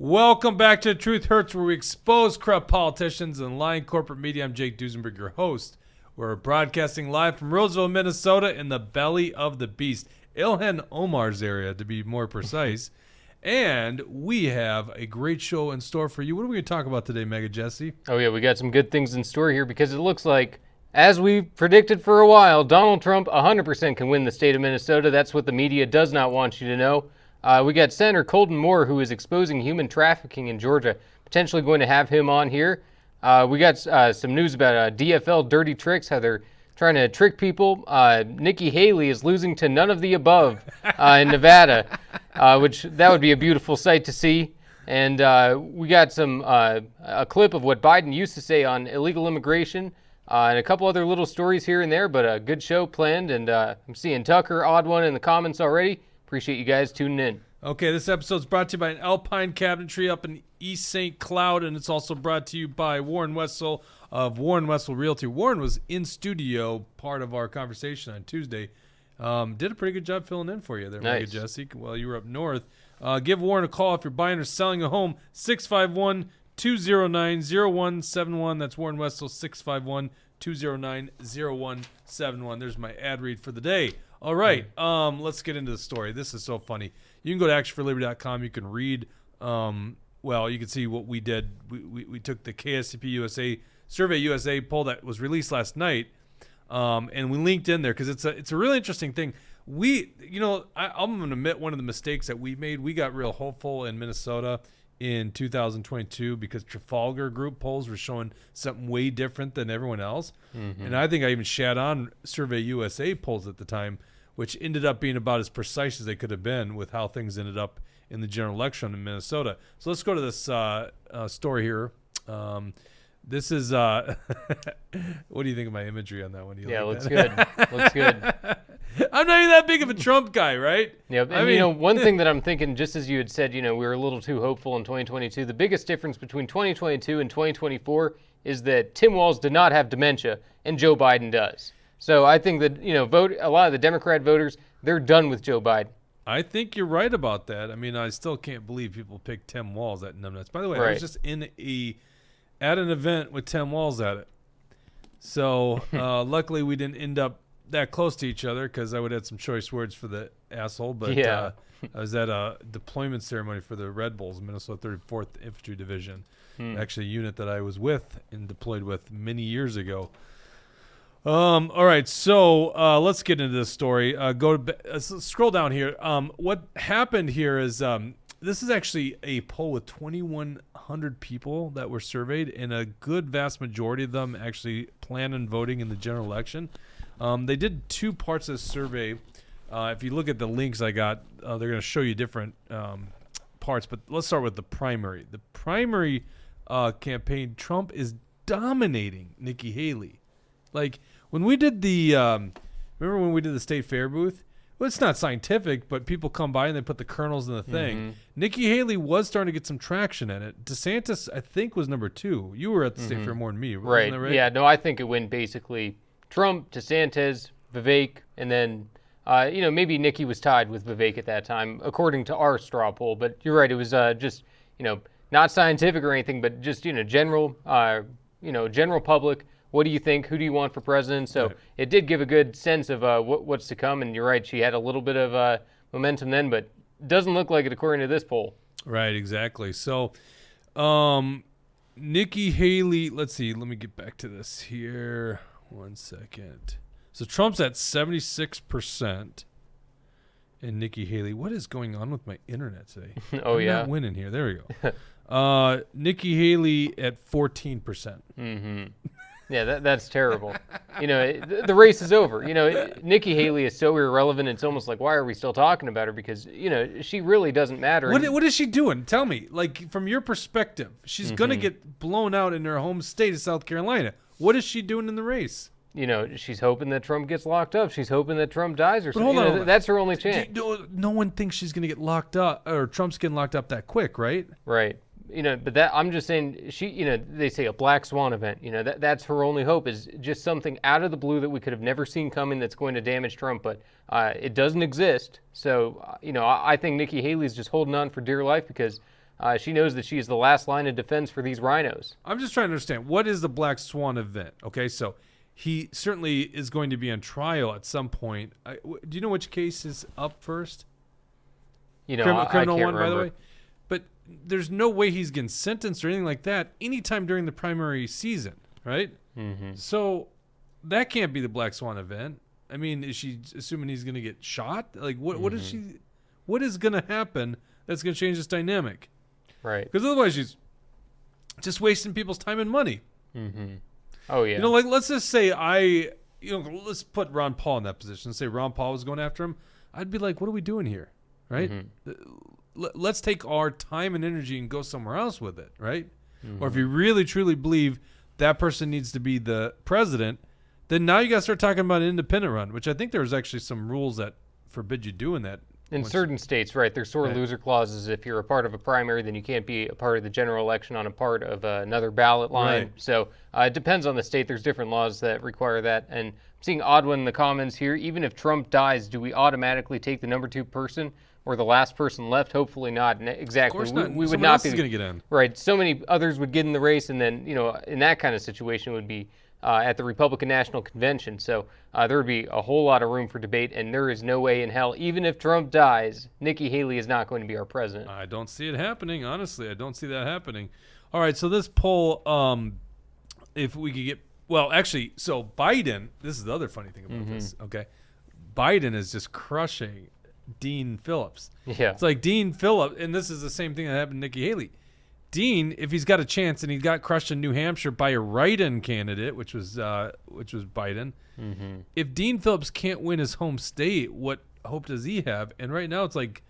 Welcome back to Truth Hurts, where we expose corrupt politicians and lying corporate media. I'm Jake Duesenberg, your host. We're broadcasting live from Roseville, Minnesota, in the belly of the beast, Ilhan Omar's area, to be more precise. And we have a great show in store for you. What are we going to talk about today, MAGA Jesse? Oh, yeah, we got some good things in store here because it looks like, as we predicted for a while, Donald Trump 100% can win the state of Minnesota. That's what the media does not want you to know. We got Senator Colton Moore, who is exposing human trafficking in Georgia, potentially going to have him on here. We got some news about DFL dirty tricks, how they're trying to trick people. Nikki Haley is losing to none of the above in Nevada, which that would be a beautiful sight to see. And we got some a clip of what Biden used to say on illegal immigration and a couple other little stories here and there, but a good show planned. And I'm seeing Tucker, Odd One, in the comments already. Appreciate you guys tuning in. Okay, this episode is brought to you by an Alpine Cabinetry up in East St. Cloud, and it's also brought to you by Warren Wessel of Warren Wessel Realty. Warren was in studio, part of our conversation on Tuesday. Did a pretty good job filling in for you there, Nice. MAGA Jesse, while you were up north. Give Warren a call if you're buying or selling a home, 651-209-0171. That's Warren Wessel, 651-209-0171. There's my ad read for the day. All right, let's get into the story. This is so funny. You can go to actionforliberty.com. You can read, you can see what we did. We took the KSCP-USA SurveyUSA poll that was released last night, and we linked in there because it's a really interesting thing. I'm going to admit one of the mistakes that we made. We got real hopeful in Minnesota in 2022 because Trafalgar Group polls were showing something way different than everyone else. Mm-hmm. And I think I even shat on SurveyUSA polls at the time, which ended up being about as precise as they could have been with how things ended up in the general election in Minnesota. So let's go to this story here. This is what do you think of my imagery on that one? Looks good. Looks good. I'm not even that big of a Trump guy, right? Yeah, and one thing that I'm thinking, just as you had said, we were a little too hopeful in 2022. The biggest difference between 2022 and 2024 is that Tim Walz did not have dementia and Joe Biden does. So I think that, a lot of the Democrat voters, they're done with Joe Biden. I think you're right about that. I mean, I still can't believe people pick Tim Walz at numbnuts. By the way, right. I was just at an event with Tim Walz at it. So luckily we didn't end up that close to each other because I would have had some choice words for the asshole. But yeah. I was at a deployment ceremony for the Red Bulls, Minnesota 34th Infantry Division. Actually a unit that I was with and deployed with many years ago. All right, so let's get into this story. Scroll down here. What happened here is this is actually a poll with 2,100 people that were surveyed, and a good vast majority of them actually plan on voting in the general election. They did two parts of the survey. If you look at the links I got, they're going to show you different parts, but let's start with the primary. The primary campaign, Trump is dominating Nikki Haley. Like, when we did remember when we did the state fair booth? Well, it's not scientific, but people come by and they put the kernels in the thing. Mm-hmm. Nikki Haley was starting to get some traction in it. DeSantis, I think, was number 2. You were at the state fair more than me. Right. Wasn't that right? Yeah, no, I think it went basically Trump, DeSantis, Vivek, and then, maybe Nikki was tied with Vivek at that time, according to our straw poll. But you're right, it was just, not scientific or anything, but just, general public. What do you think? Who do you want for president? So It did give a good sense of what's to come. And you're right, she had a little bit of momentum then, but doesn't look like it according to this poll. Right, exactly. So Nikki Haley, let's see. Let me get back to this here. 1 second. So Trump's at 76%. And Nikki Haley, what is going on with my internet today? I'm not winning here. There we go. Nikki Haley at 14%. Mm-hmm. Yeah, that's terrible. The race is over. Nikki Haley is so irrelevant. It's almost like, why are we still talking about her? Because, she really doesn't matter. What is she doing? Tell me. Like, from your perspective, she's going to get blown out in her home state of South Carolina. What is she doing in the race? She's hoping that Trump gets locked up. She's hoping that Trump dies or something. Hold on. That's her only chance. No one thinks she's going to get locked up, or Trump's getting locked up that quick, right? Right. But that I'm just saying, they say a black swan event. That's her only hope, is just something out of the blue that we could have never seen coming that's going to damage Trump. But it doesn't exist. So, I think Nikki Haley's just holding on for dear life because She knows that she is the last line of defense for these rhinos. I'm just trying to understand, what is the black swan event? Okay, so he certainly is going to be on trial at some point. Do you know which case is up first? You know, Criminal I can't one, remember. by the way. But there's no way he's getting sentenced or anything like that anytime during the primary season, right? Mm-hmm. So that can't be the black swan event. I mean, is she assuming he's going to get shot? Like, what is she? What is going to happen that's going to change this dynamic? Right. Because otherwise, she's just wasting people's time and money. Mm-hmm. Oh yeah. You know, like let's just say let's put Ron Paul in that position. Say Ron Paul was going after him. I'd be like, what are we doing here, right? Mm-hmm. Let's take our time and energy and go somewhere else with it, right? Or if you really truly believe that person needs to be the president, then now you got to start talking about an independent run, which I think there's actually some rules that forbid you doing that. In certain states, right, there's sore loser clauses. If you're a part of a primary, then you can't be a part of the general election on a part of another ballot line. Right. So it depends on the state. There's different laws that require that. And I'm seeing odd one in the comments here. Even if Trump dies, do we automatically take the number 2 person or the last person left? Hopefully not. Exactly. Of course not. We would Someone not else be is going to get in. Right. So many others would get in the race, and then in that kind of situation would be at the Republican National Convention. So there would be a whole lot of room for debate, and there is no way in hell, even if Trump dies, Nikki Haley is not going to be our president. I don't see it happening. Honestly, I don't see that happening. All right, so this poll, if we could get, well, actually, so Biden, this is the other funny thing about this, okay? Biden is just crushing Dean Phillips. Yeah. It's like Dean Phillips, and this is the same thing that happened to Nikki Haley. Dean, if he's got a chance, and he got crushed in New Hampshire by a write-in candidate, which was Biden. If Dean Phillips can't win his home state, what hope does he have? And right now, it's like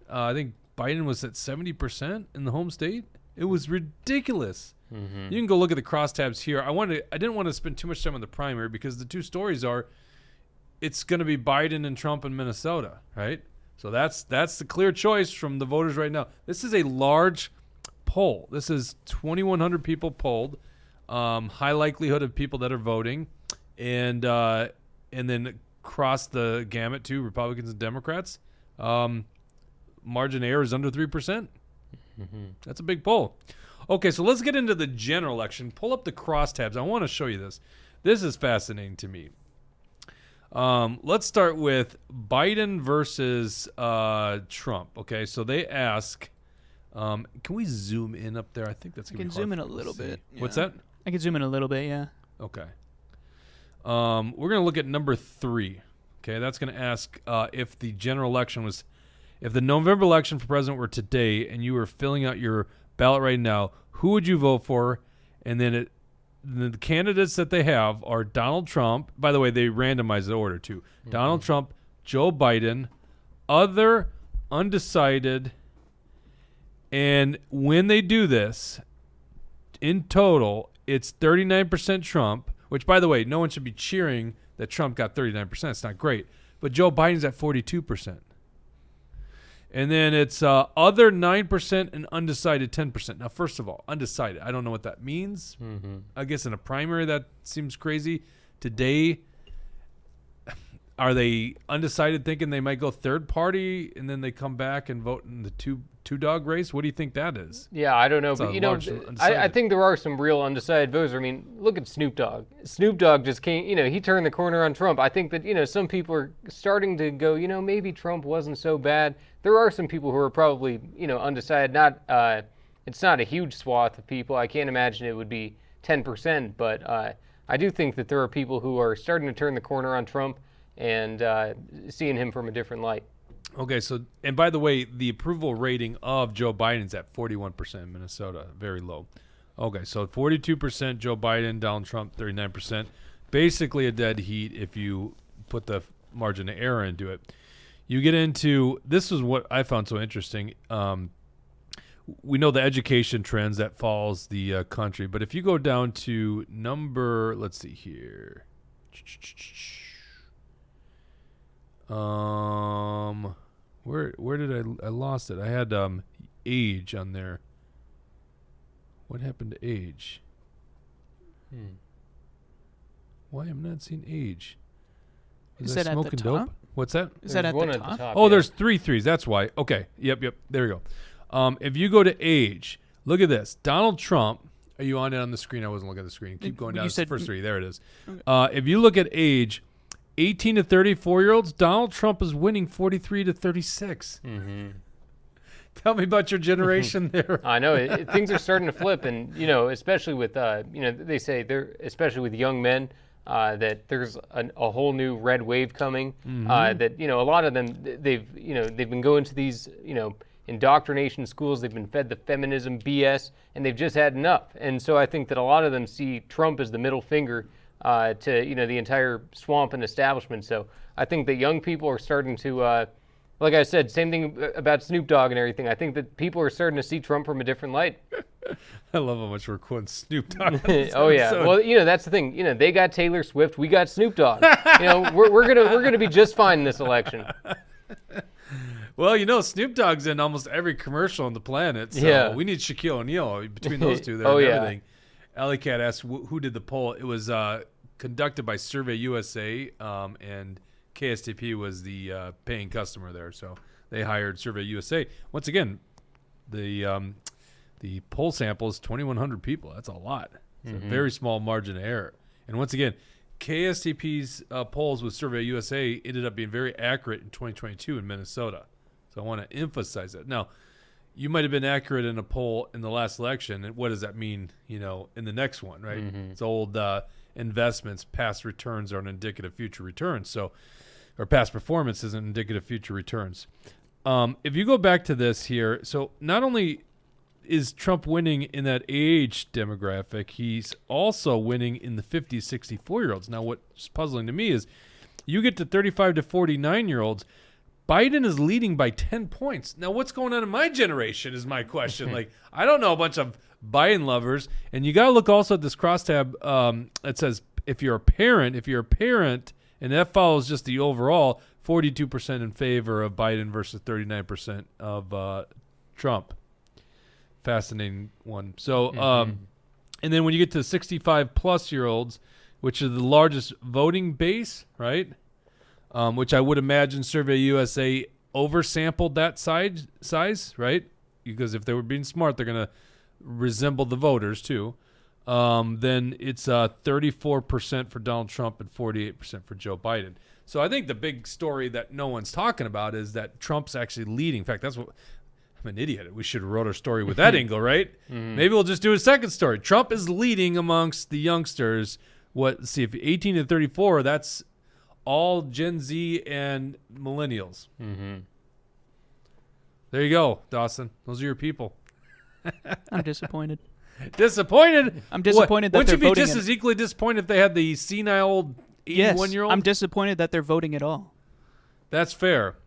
I think Biden was at 70% in the home state. It was ridiculous. You can go look at the crosstabs here. I didn't want to spend too much time on the primary because the two stories are, it's going to be Biden and Trump in Minnesota, right? So that's the clear choice from the voters right now. This is a large poll. This is 2,100 people polled, high likelihood of people that are voting, and then across the gamut to Republicans and Democrats. Margin of error is under 3%. That's a big poll. Okay, so let's get into the general election. Pull up the crosstabs. I want to show you this. This is fascinating to me. Let's start with Biden versus Trump. Okay, so they ask, can we zoom in up there? I think that's going to be hard. I can zoom in a little bit. What's yeah. that? I can zoom in a little bit, yeah. Okay. We're going to look at number 3. Okay, that's going to ask if the general election was, if the November election for president were today and you were filling out your ballot right now, who would you vote for? And then the candidates that they have are Donald Trump. By the way, they randomize the order too. Donald Trump, Joe Biden, other, undecided. And when they do this, in total, it's 39% Trump, which, by the way, no one should be cheering that Trump got 39%. It's not great. But Joe Biden's at 42%. And then it's other 9% and undecided 10%. Now, first of all, undecided. I don't know what that means. I guess in a primary that seems crazy. Today, are they undecided thinking they might go third party and then they come back and vote in the two-dog race? What do you think that is? Yeah, I don't know. It's But, I undecided. think there are some real undecided voters. I mean, look at Snoop Dogg. Snoop Dogg just came, he turned the corner on Trump. I think that, some people are starting to go, maybe Trump wasn't so bad. There are some people who are probably, undecided. It's not a huge swath of people. I can't imagine it would be 10%, but I do think that there are people who are starting to turn the corner on Trump and seeing him from a different light. Okay, so, and by the way, the approval rating of Joe Biden's at 41% in Minnesota, very low. Okay, so 42% Joe Biden, Donald Trump 39%. Basically a dead heat if you put the margin of error into it. You get into, this is what I found so interesting. We know the education trends that follows the country, but if you go down to number, let's see here. Where did I lost it? I had age on there. What happened to age? Why am I not seeing age? Is I that at the smoking top? What's that? Is that at one the top? top. Oh, yeah. there's 3 threes. That's why. Okay. Yep. There we go. If you go to age, look at this. Donald Trump. Are you on it on the screen? I wasn't looking at the screen. Keep going down. You It's the said- first three. There it is. If you look at age, 18 to 34-year-olds, Donald Trump is winning 43 to 36. Tell me about your generation there. I know things are starting to flip, and especially with they say especially with young men that there's a whole new red wave coming. That a lot of them they've been going to these indoctrination schools. They've been fed the feminism BS, and they've just had enough. And so I think that a lot of them see Trump as the middle finger to the entire swamp and establishment. So I think that young people are starting to, like I said, same thing about Snoop Dogg and everything. I think that people are starting to see Trump from a different light. I love how much we're quoting Snoop Dogg. Oh yeah, well that's the thing. They got Taylor Swift, we got Snoop Dogg. We're gonna be just fine in this election. Well, Snoop Dogg's in almost every commercial on the planet. So we need Shaquille O'Neal between those two there and everything. Alley Cat asked who did the poll. It was conducted by SurveyUSA, and KSTP was the paying customer there. So they hired SurveyUSA. Once again, the poll sample is 2,100 people. That's a lot. It's a very small margin of error. And once again, KSTP's polls with SurveyUSA ended up being very accurate in 2022 in Minnesota. So I want to emphasize that. Now, you might have been accurate in a poll in the last election, and what does that mean, in the next one, right? It's old investments, past returns aren't indicative of future returns. So, or past performance isn't indicative of future returns. If you go back to this here, so not only is Trump winning in that age demographic, he's also winning in the 50, 64-year-olds. Now, what's puzzling to me is you get to 35 to 49-year-olds, Biden is leading by 10 points. Now, what's going on in my generation is my question. I don't know a bunch of Biden lovers. And you got to look also at this crosstab that says if you're a parent, and that follows just the overall, 42% in favor of Biden versus 39% of Trump. Fascinating one. So, and then when you get to 65-plus-year-olds, which is the largest voting base, right? Which I would imagine SurveyUSA oversampled that size, right? Because if they were being smart, they're going to resemble the voters too. Then it's 34% for Donald Trump and 48% for Joe Biden. So I think the big story that no one's talking about is that Trump's actually leading. In fact, I'm an idiot. We should have wrote our story with that angle, right? Maybe we'll just do a second story. Trump is leading amongst the youngsters. See, if 18 to 34, that's all Gen Z and millennials. There you go, Dawson. Those are your people. I'm disappointed. Disappointed? I'm disappointed that Wouldn't they're you be voting just as equally disappointed if they had the senile old 81-year-old? I'm disappointed that they're voting at all. That's fair.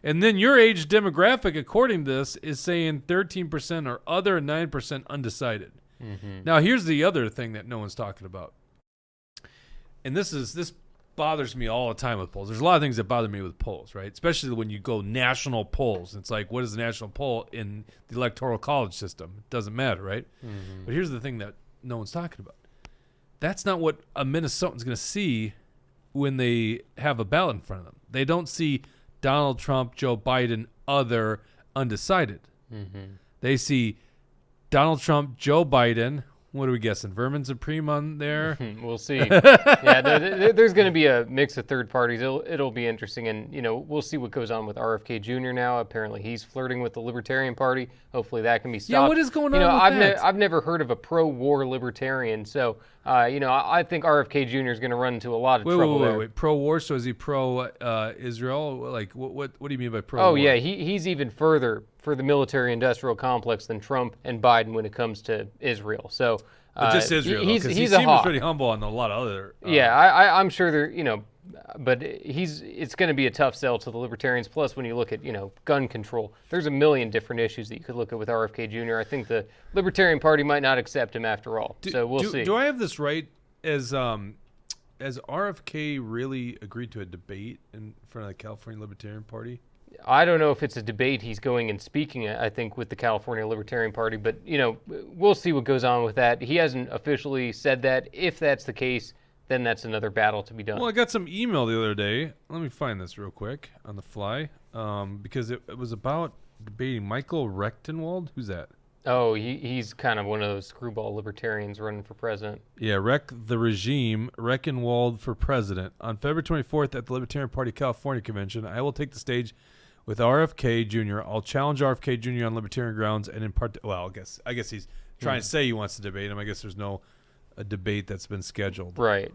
And then your age demographic, according to this, is saying 13% are other and 9% undecided. Now, here's the other thing that no one's talking about. And this bothers me all the time with polls. There's a lot of things that bother me with polls, right? Especially when you go national polls. It's like, what is a national poll in the electoral college system? It doesn't matter, right? But here's the thing that no one's talking about. That's not what a Minnesotan's going to see when they have a ballot in front of them. They don't see Donald Trump, Joe Biden, other, undecided. They see Donald Trump, Joe Biden. What are we guessing? Vermin Supreme on there? We'll see. There's going to be a mix of third parties. It'll be interesting, and we'll see what goes on with RFK Jr. now. Apparently, he's flirting with the Libertarian Party. Hopefully, that can be stopped. Yeah, what is going on with that? I've never heard of a pro-war libertarian, so I think RFK Jr. is going to run into a lot of trouble there. Wait. Pro-war? So is he pro-Israel? Like, what do you mean by pro-war? Oh yeah, he's even further for the military-industrial complex than Trump and Biden when it comes to Israel. So just Israel, because he seems pretty humble on a lot of other. I'm sure there, but it's going to be a tough sell to the Libertarians. Plus, when you look at gun control, there's a million different issues that you could look at with RFK Jr. I think the Libertarian Party might not accept him after all. So we'll see. Do I have this right? As RFK really agreed to a debate in front of the California Libertarian Party? I don't know if it's a debate he's going and speaking, I think, with the California Libertarian Party, but, we'll see what goes on with that. He hasn't officially said that. If that's the case, then that's another battle to be done. Well, I got some email the other day. Let me find this real quick on the fly, because it was about debating Michael Rechtenwald. Who's that? Oh, he's kind of one of those screwball libertarians running for president. Yeah, Wreck the Regime, Reckenwald for president. On February 24th at the Libertarian Party California Convention, I will take the stage with RFK Jr. I'll challenge RFK Jr. on libertarian grounds and in part. Well, I guess he's trying to say he wants to debate him. I guess there's no a debate that's been scheduled. Right.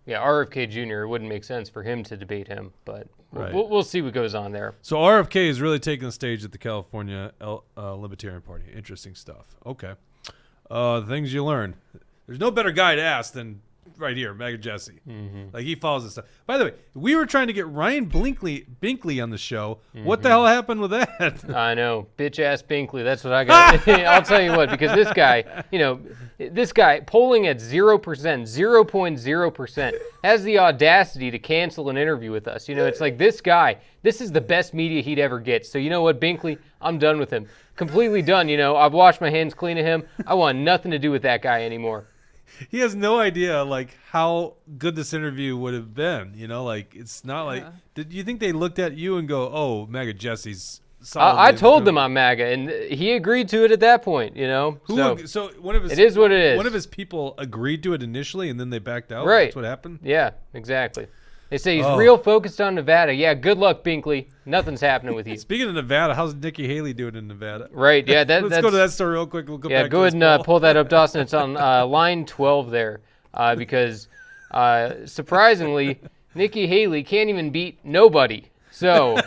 Yeah, RFK Jr. It wouldn't make sense for him to debate him, but Right. we'll see what goes on there. So RFK is really taking the stage at the California Libertarian Party. Interesting stuff. Okay. The things you learn. There's no better guy to ask than right here, MAGA Jesse. Like, he follows this stuff. By the way, we were trying to get Ryan Binkley on the show. What the hell happened with that? I know. Bitch-ass Binkley. That's what I got. I'll tell you what, because this guy, polling at 0%, 0.0%, has the audacity to cancel an interview with us. It's like this guy, this is the best media he'd ever get. So you know what, Binkley? I'm done with him. Completely done. I've washed my hands clean of him. I want nothing to do with that guy anymore. He has no idea, like, how good this interview would have been. Like, it's not like. Did you think they looked at you and go, "Oh, MAGA Jesse's"? I told them I'm MAGA, and he agreed to it at that point. So one of his. It is what it is. One of his people agreed to it initially, and then they backed out. Right. That's what happened. Yeah, exactly. They say he's real focused on Nevada. Yeah, good luck, Binkley. Nothing's happening with you. Speaking of Nevada, how's Nikki Haley doing in Nevada? Right. Yeah. Let's go to that story real quick. We'll go back. Go to ahead and pull that up, Dawson. It's on line 12 there, because surprisingly, Nikki Haley can't even beat nobody. So,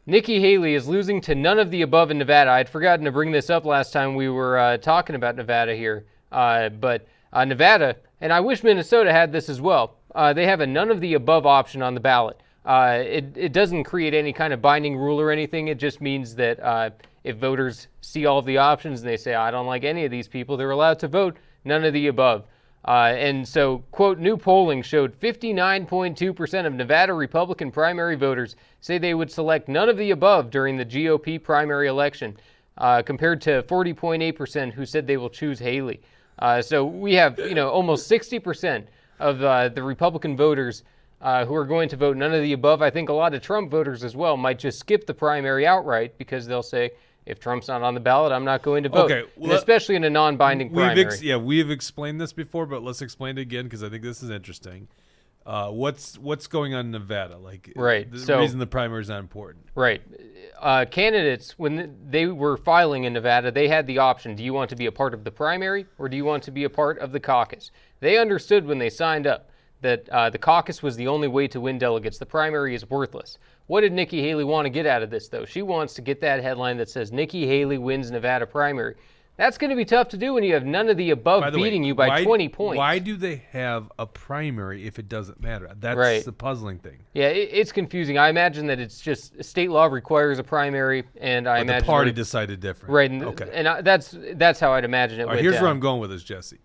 Nikki Haley is losing to none of the above in Nevada. I'd forgotten to bring this up last time we were talking about Nevada here, but Nevada, and I wish Minnesota had this as well. They have a none of the above option on the ballot. It doesn't create any kind of binding rule or anything. It just means that if voters see all of the options and they say, I don't like any of these people, they're allowed to vote none of the above. And so, quote, new polling showed 59.2% of Nevada Republican primary voters say they would select none of the above during the GOP primary election, compared to 40.8% who said they will choose Haley. So we have, almost 60% of the Republican voters who are going to vote none of the above. I think a lot of Trump voters as well might just skip the primary outright because they'll say, if Trump's not on the ballot, I'm not going to vote. Okay, well, and especially in a non-binding primary. We've explained this before, but let's explain it again because I think this is interesting. What's going on in Nevada? Like, right. The reason the primary is not important. Right. Candidates, when they were filing in Nevada, they had the option, do you want to be a part of the primary or do you want to be a part of the caucus? They understood when they signed up that the caucus was the only way to win delegates. The primary is worthless. What did Nikki Haley want to get out of this, though? She wants to get that headline that says Nikki Haley wins Nevada primary. That's going to be tough to do when you have none of the above beating you by 20 points. Why do they have a primary if it doesn't matter? That's the puzzling thing. Yeah, it's confusing. I imagine that it's just state law requires a primary, and I imagine the party decided different. Right, and that's how I'd imagine it. All right, here's where I'm going with this, Jesse.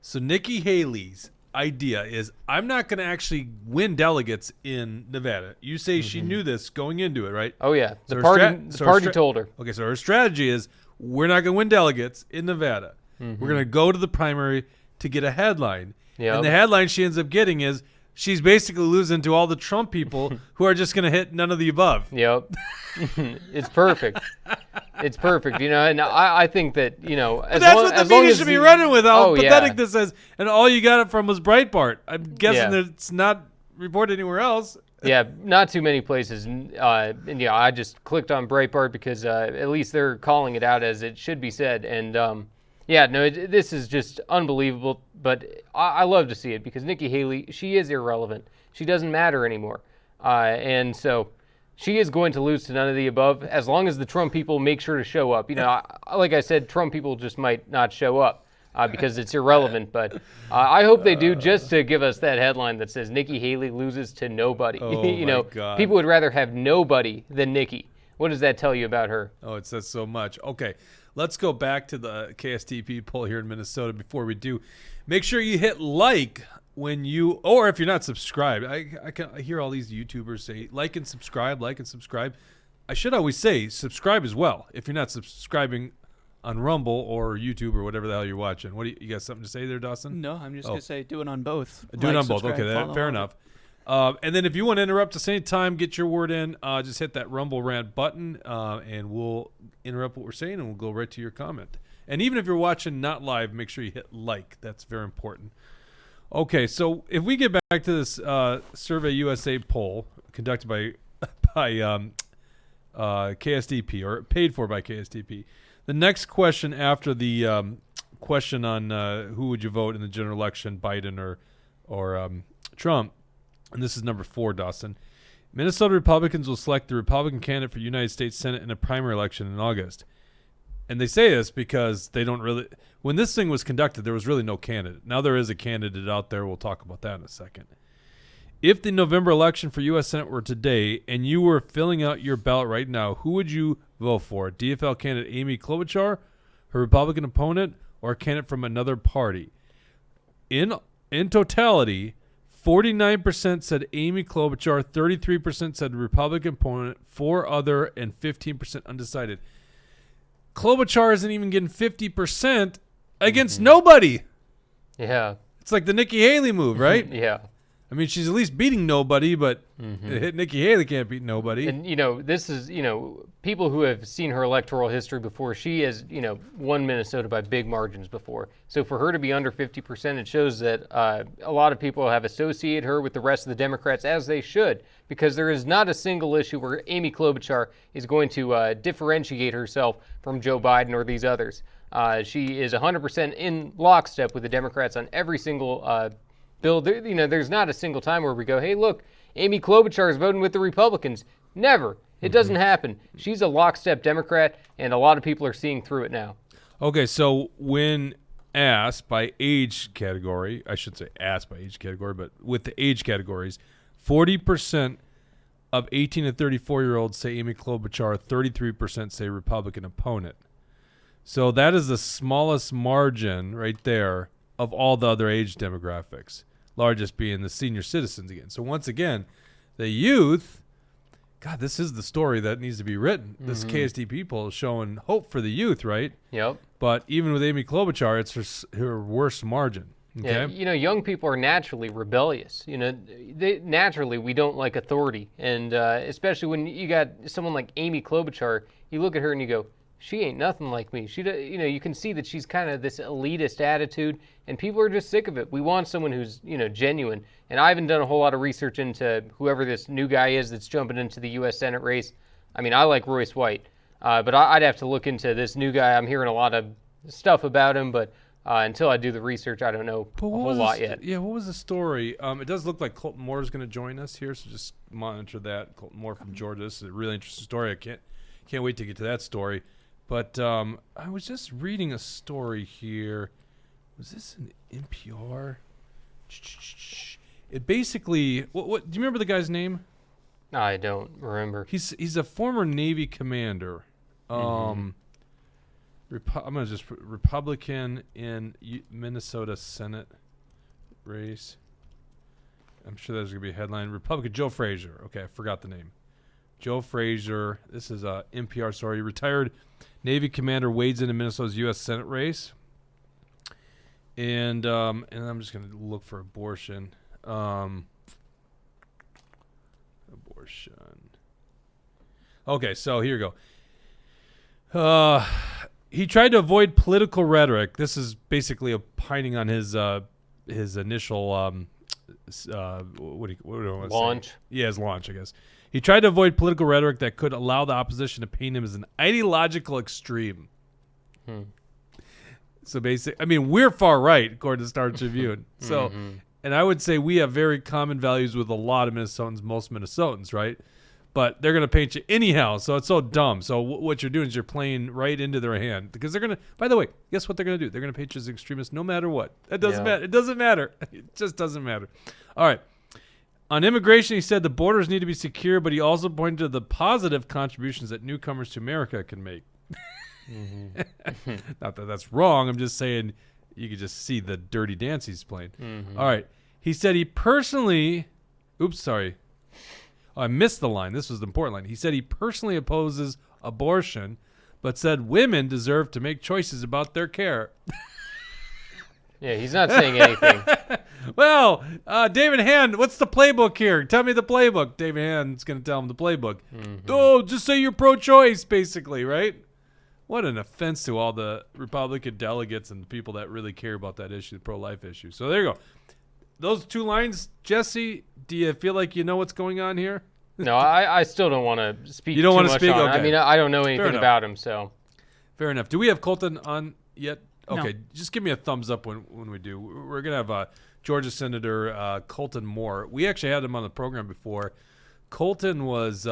So Nikki Haley's idea is, I'm not going to actually win delegates in Nevada. You say she knew this going into it, right? Oh yeah, the party told her. Okay, so her strategy is, we're not going to win delegates in Nevada. We're going to go to the primary to get a headline. Yep. And the headline she ends up getting is, she's basically losing to all the Trump people who are just going to hit none of the above. Yep. It's perfect. It's perfect, and I think that, that's what the media should be running with, how pathetic this is. And all you got it from was Breitbart. I'm guessing that it's not reported anywhere else. Yeah, not too many places. And I just clicked on Breitbart because at least they're calling it out as it should be said. And this is just unbelievable. But I love to see it because Nikki Haley, she is irrelevant. She doesn't matter anymore. And so she is going to lose to none of the above as long as the Trump people make sure to show up. Like I said, Trump people just might not show up because it's irrelevant. But I hope they do, just to give us that headline that says Nikki Haley loses to nobody. Oh, God. People would rather have nobody than Nikki. What does that tell you about her? Oh, it says so much. Okay, let's go back to the KSTP poll here in Minnesota. Before we do, make sure you hit like when you, or if you're not subscribed. I hear all these YouTubers say like and subscribe. I should always say subscribe as well if you're not subscribing on Rumble or YouTube or whatever the hell you're watching. What do you got something to say there, Dawson? No, I'm just gonna say do it on both. Do it on both. Okay, fair enough. And then if you want to interrupt us anytime, get your word in, just hit that Rumble Rant button, and we'll interrupt what we're saying, and we'll go right to your comment. And even if you're watching not live, make sure you hit like. That's very important. Okay, so if we get back to this SurveyUSA poll conducted by KSDP, or paid for by KSDP, the next question after the question on who would you vote in the general election, Biden or Trump, and this is number 4, Dawson. Minnesota Republicans will select the Republican candidate for United States Senate in a primary election in August. And they say this because they don't really... When this thing was conducted, there was really no candidate. Now there is a candidate out there. We'll talk about that in a second. If the November election for U.S. Senate were today and you were filling out your ballot right now, who would you vote for? DFL candidate Amy Klobuchar, her Republican opponent, or a candidate from another party? In totality... 49% said Amy Klobuchar, 33% said Republican opponent, 4 other, and 15% undecided. Klobuchar isn't even getting 50% against nobody. Yeah. It's like the Nikki Haley move, right? Yeah. I mean, she's at least beating nobody, but Nikki Haley can't beat nobody. And, this is, people who have seen her electoral history before, she has, won Minnesota by big margins before. So for her to be under 50%, it shows that a lot of people have associated her with the rest of the Democrats, as they should, because there is not a single issue where Amy Klobuchar is going to differentiate herself from Joe Biden or these others. She is 100% in lockstep with the Democrats on every single bill. There's not a single time where we go, hey, look, Amy Klobuchar is voting with the Republicans. Never. It doesn't happen. She's a lockstep Democrat, and a lot of people are seeing through it now. Okay, so when asked by age category, I should say asked by age category, but with the age categories, 40% of 18 to 34-year-olds say Amy Klobuchar, 33% say Republican opponent. So that is the smallest margin right there of all the other age demographics, largest being the senior citizens again. So once again, the youth, God, this is the story that needs to be written. This KSDP poll is showing hope for the youth, right? Yep. But even with Amy Klobuchar, it's her worst margin. Okay? Yeah, young people are naturally rebellious. Naturally, we don't like authority. And especially when you got someone like Amy Klobuchar, you look at her and you go, she ain't nothing like me. She, you can see that she's kind of this elitist attitude, and people are just sick of it. We want someone who's, genuine. And I haven't done a whole lot of research into whoever this new guy is that's jumping into the U.S. Senate race. I mean, I like Royce White, but I'd have to look into this new guy. I'm hearing a lot of stuff about him, but until I do the research, I don't know a whole lot yet. Yeah, what was the story? It does look like Colton Moore is going to join us here, so just monitor that. Colton Moore from Georgia. This is a really interesting story. I can't wait to get to that story. But I was just reading a story here. Was this an NPR? It basically, what do you remember the guy's name? I don't remember. He's a former Navy commander. I'm gonna just put Republican in Minnesota Senate race. I'm sure there's gonna be a headline. Republican Joe Frazier. Okay, I forgot the name. Joe Frazier. This is a NPR story. Retired Navy commander wades into Minnesota's U.S. Senate race. And I'm just going to look for abortion. Abortion. Okay, so here you go. He tried to avoid political rhetoric. This is basically opining on his initial what do I want to launch. Say? Yeah, his launch, I guess. He tried to avoid political rhetoric that could allow the opposition to paint him as an ideological extreme. So basically, I mean, we're far right, according to Star Tribune. So, and I would say we have very common values with a lot of Minnesotans, most Minnesotans, right? But they're going to paint you anyhow, so it's so dumb. So what you're doing is you're playing right into their hand. Because they're going to, by the way, guess what they're going to do? They're going to paint you as an extremist no matter what. That doesn't matter. It doesn't matter. It just doesn't matter. All right. On immigration, he said the borders need to be secure, but he also pointed to the positive contributions that newcomers to America can make. Not that that's wrong. I'm just saying you could just see the dirty dance he's playing. All right. He said he personally... Oops, sorry. Oh, I missed the line. This was the important line. He said he personally opposes abortion, but said women deserve to make choices about their care. Yeah, he's not saying anything. Well, David Hand, what's the playbook here? Tell me the playbook. David Hand's going to tell him the playbook. Oh, just say you're pro-choice, basically, right? What an offense to all the Republican delegates and people that really care about that issue, the pro-life issue. So there you go. Those 2 lines, Jesse, do you feel like you know what's going on here? No, I still don't want to speak You don't too want to much speak? on it. Okay. I mean, I don't know Fair anything enough. about him, so. Fair enough. Do we have Colton on yet? No. Okay, just give me a thumbs up when we do. We're going to have Georgia Senator Colton Moore. We actually had him on the program before. Colton was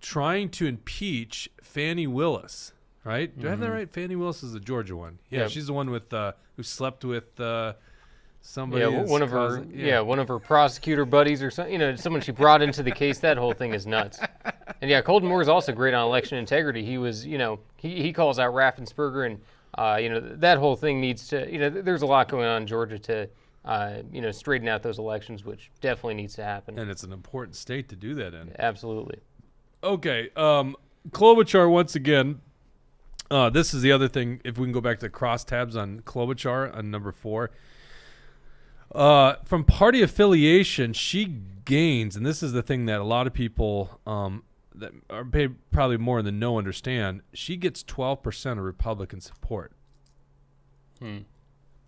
trying to impeach Fannie Willis, right? Do I have that right? Fannie Willis is the Georgia one. Yeah, Yep. she's the one with who slept with somebody. Yeah, one of her one of her prosecutor buddies or something. You know, someone she brought into the case. That whole thing is nuts. And yeah, Colton Moore is also great on election integrity. He was, he calls out Raffensperger, and that whole thing needs to. There's a lot going on in Georgia to, straighten out those elections, which definitely needs to happen. And it's an important state to do that in. Absolutely. Okay, Klobuchar once again. This is the other thing. If we can go back to crosstabs on Klobuchar on number 4. From party affiliation, she gains, and this is the thing that a lot of people that are paid probably more than no understand. She gets 12% of Republican support.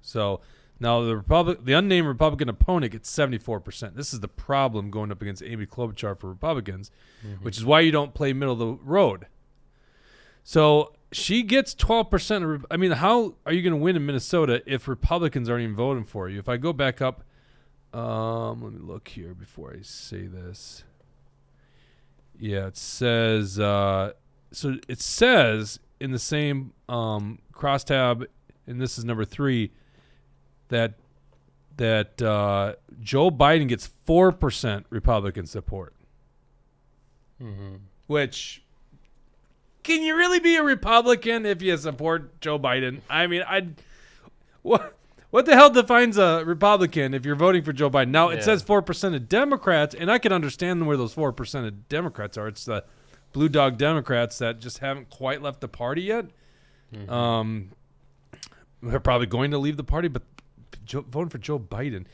So now the unnamed Republican opponent gets 74%. This is the problem going up against Amy Klobuchar for Republicans, which is why you don't play middle of the road. So she gets 12%. I mean, how are you going to win in Minnesota if Republicans aren't even voting for you? If I go back up, let me look here before I say this. Yeah, it says, so it says in the same crosstab, and this is number 3, that Joe Biden gets 4% Republican support. Which, can you really be a Republican if you support Joe Biden? I mean, what the hell defines a Republican if you're voting for Joe Biden? Now, it says 4% of Democrats, and I can understand where those 4% of Democrats are. It's the blue dog Democrats that just haven't quite left the party yet. They're probably going to leave the party, but voting for Joe Biden.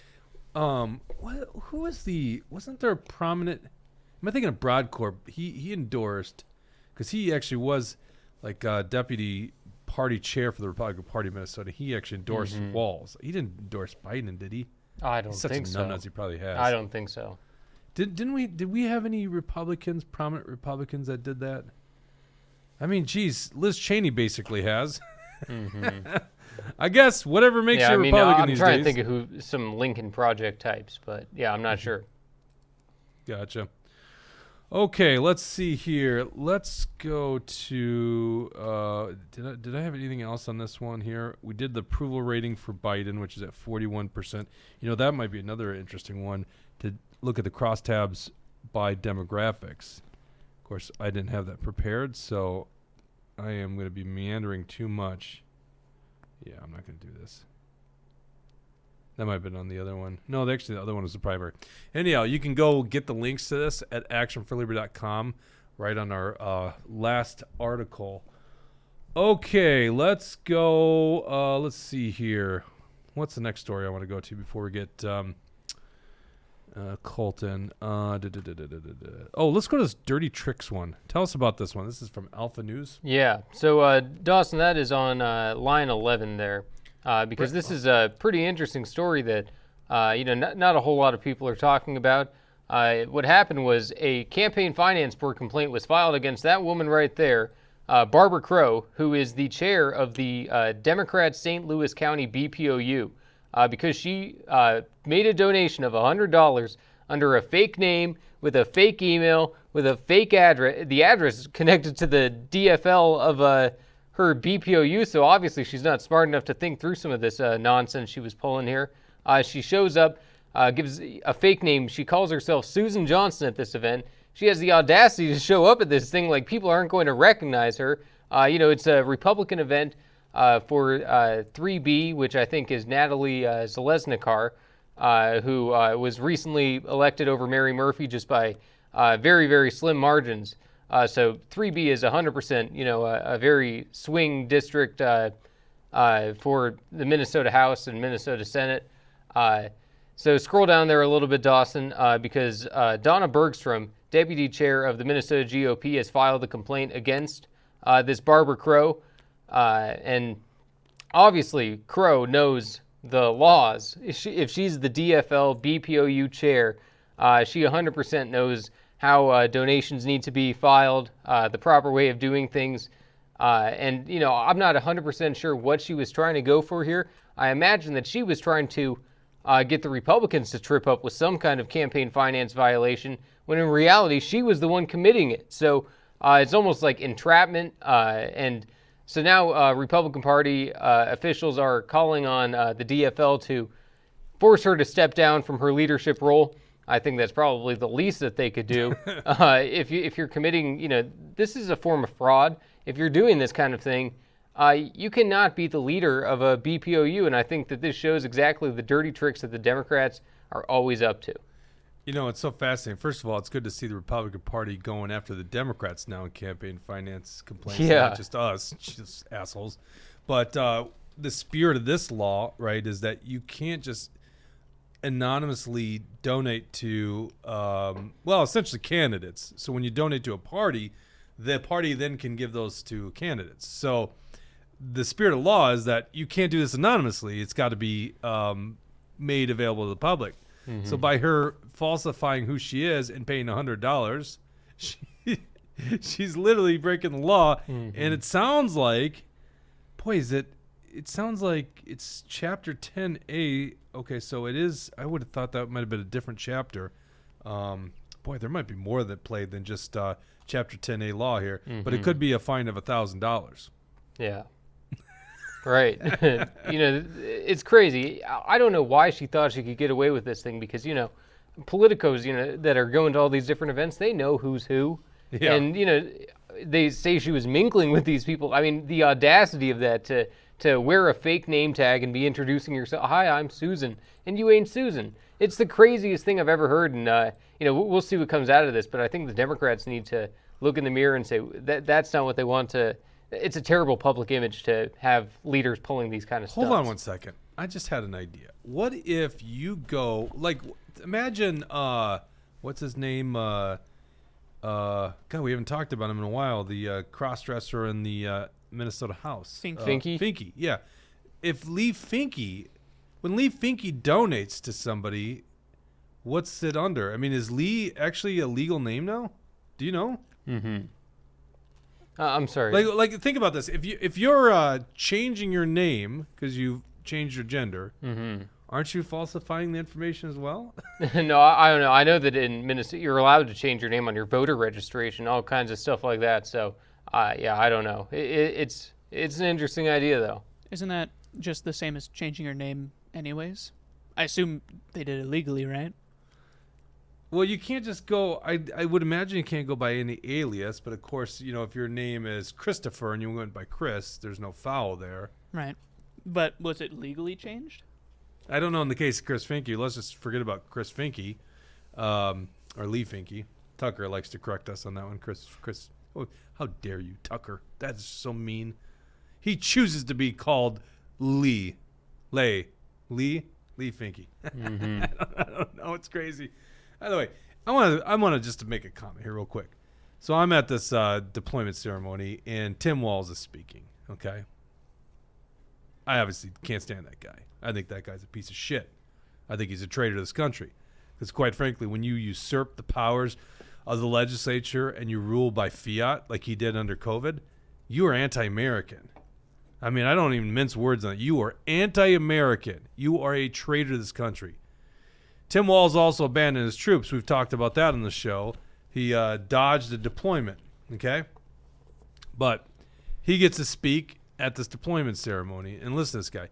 Wasn't there a prominent, am I thinking of Broadcorp? He endorsed, because he actually was like deputy party chair for the Republican Party of Minnesota. He actually endorsed Walz. He didn't endorse Biden, did he? I don't He's such think a so. numbnuts, he probably has. I don't think so. Did we have any prominent Republicans that did that? I mean, geez, Liz Cheney basically has. I guess whatever makes you a Republican I'm these trying days. to think of some Lincoln Project types, but yeah, I'm not sure. Gotcha. Okay, let's see here. Let's go to. Did I have anything else on this one here? We did the approval rating for Biden, which is at 41%. That might be another interesting one to look at the crosstabs by demographics. Of course, I didn't have that prepared, so I am going to be meandering too much. Yeah, I'm not going to do this. That might have been on the other one. No, actually, the other one was the primary. Anyhow, you can go get the links to this at actionforliberty.com right on our last article. Okay, let's go. Let's see here. What's the next story I want to go to before we get Colton? Oh, let's go to this Dirty Tricks one. Tell us about this one. This is from Alpha News. Yeah. So, Dawson, that is on line 11 there. Because this is a pretty interesting story that, not a whole lot of people are talking about. What happened was a campaign finance board complaint was filed against that woman right there, Barbara Crow, who is the chair of the Democrat St. Louis County BPOU, because she made a donation of $100 under a fake name with a fake email with a fake address. The address is connected to the DFL of her BPOU, so obviously she's not smart enough to think through some of this nonsense she was pulling here. She shows up, gives a fake name. She calls herself Susan Johnson at this event. She has the audacity to show up at this thing like people aren't going to recognize her. It's a Republican event for 3B, which I think is Natalie Zalesnikar, who was recently elected over Mary Murphy just by very, very slim margins. So 3B is 100%, a very swing district for the Minnesota House and Minnesota Senate. So scroll down there a little bit, Dawson, because Donna Bergstrom, deputy chair of the Minnesota GOP, has filed a complaint against this Barbara Crow. And obviously, Crow knows the laws. If she's the DFL BPOU chair, she 100% knows how donations need to be filed, the proper way of doing things. And, I'm not 100% sure what she was trying to go for here. I imagine that she was trying to get the Republicans to trip up with some kind of campaign finance violation, when in reality, she was the one committing it. So it's almost like entrapment. And so now Republican Party officials are calling on the DFL to force her to step down from her leadership role. I think that's probably the least that they could do. If you're committing, this is a form of fraud. If you're doing this kind of thing, you cannot be the leader of a BPOU, and I think that this shows exactly the dirty tricks that the Democrats are always up to. It's so fascinating. First of all, it's good to see the Republican Party going after the Democrats now in campaign finance complaints. Yeah. Not just us, just assholes. But the spirit of this law, right, is that you can't just anonymously donate to, essentially candidates. So when you donate to a party, the party then can give those to candidates. So the spirit of law is that you can't do this anonymously. It's got to be made available to the public. Mm-hmm. So by her falsifying who she is and paying $100, she's literally breaking the law. Mm-hmm. And it sounds like, it sounds like it's Chapter 10A. Okay, so it is. I would have thought that might have been a different chapter. There might be more that played than just Chapter 10A law here. Mm-hmm. But it could be a fine of $1,000. Yeah. Right. It's crazy. I don't know why she thought she could get away with this thing because, politicos, that are going to all these different events, they know who's who. Yeah. And, they say she was mingling with these people. I mean, the audacity of that to wear a fake name tag and be introducing yourself. Hi, I'm Susan. And you ain't Susan. It's the craziest thing I've ever heard. And, we'll see what comes out of this. But I think the Democrats need to look in the mirror and say that's not what they want to. It's a terrible public image to have leaders pulling these kind of stuff. Hold on one second. I just had an idea. What if you go, imagine, what's his name? God, we haven't talked about him in a while. The cross-dresser in the Minnesota House. Finke? Finke, yeah. If when Lee Finke donates to somebody, what's it under? I mean, is Lee actually a legal name now? Do you know? Mm-hmm. I'm sorry. Like think about this. If you're changing your name because you've changed your gender, mm-hmm. aren't you falsifying the information as well? No, I don't know. I know that in Minnesota you're allowed to change your name on your voter registration, all kinds of stuff like that. So, I don't know. It's an interesting idea, though. Isn't that just the same as changing your name anyways? I assume they did it legally, right? Well, you can't just go. I would imagine you can't go by any alias, but of course, if your name is Christopher and you went by Chris, there's no foul there. Right. But was it legally changed? I don't know in the case of Chris Finke. Let's just forget about Chris Finke, or Lee Finke. Tucker likes to correct us on that one. Chris. Oh, how dare you, Tucker? That's so mean. He chooses to be called Lee Finke. Mm-hmm. I don't know. It's crazy. By the way, I want to just to make a comment here real quick. So I'm at this deployment ceremony, and Tim Walz is speaking, okay? I obviously can't stand that guy. I think that guy's a piece of shit. I think he's a traitor to this country. Because quite frankly, when you usurp the powers of the legislature and you rule by fiat like he did under COVID, you are anti-American. I mean, I don't even mince words on it. You are anti-American. You are a traitor to this country. Tim Walz also abandoned his troops. We've talked about that on the show. He dodged a deployment, okay? But he gets to speak at this deployment ceremony. And listen to this guy.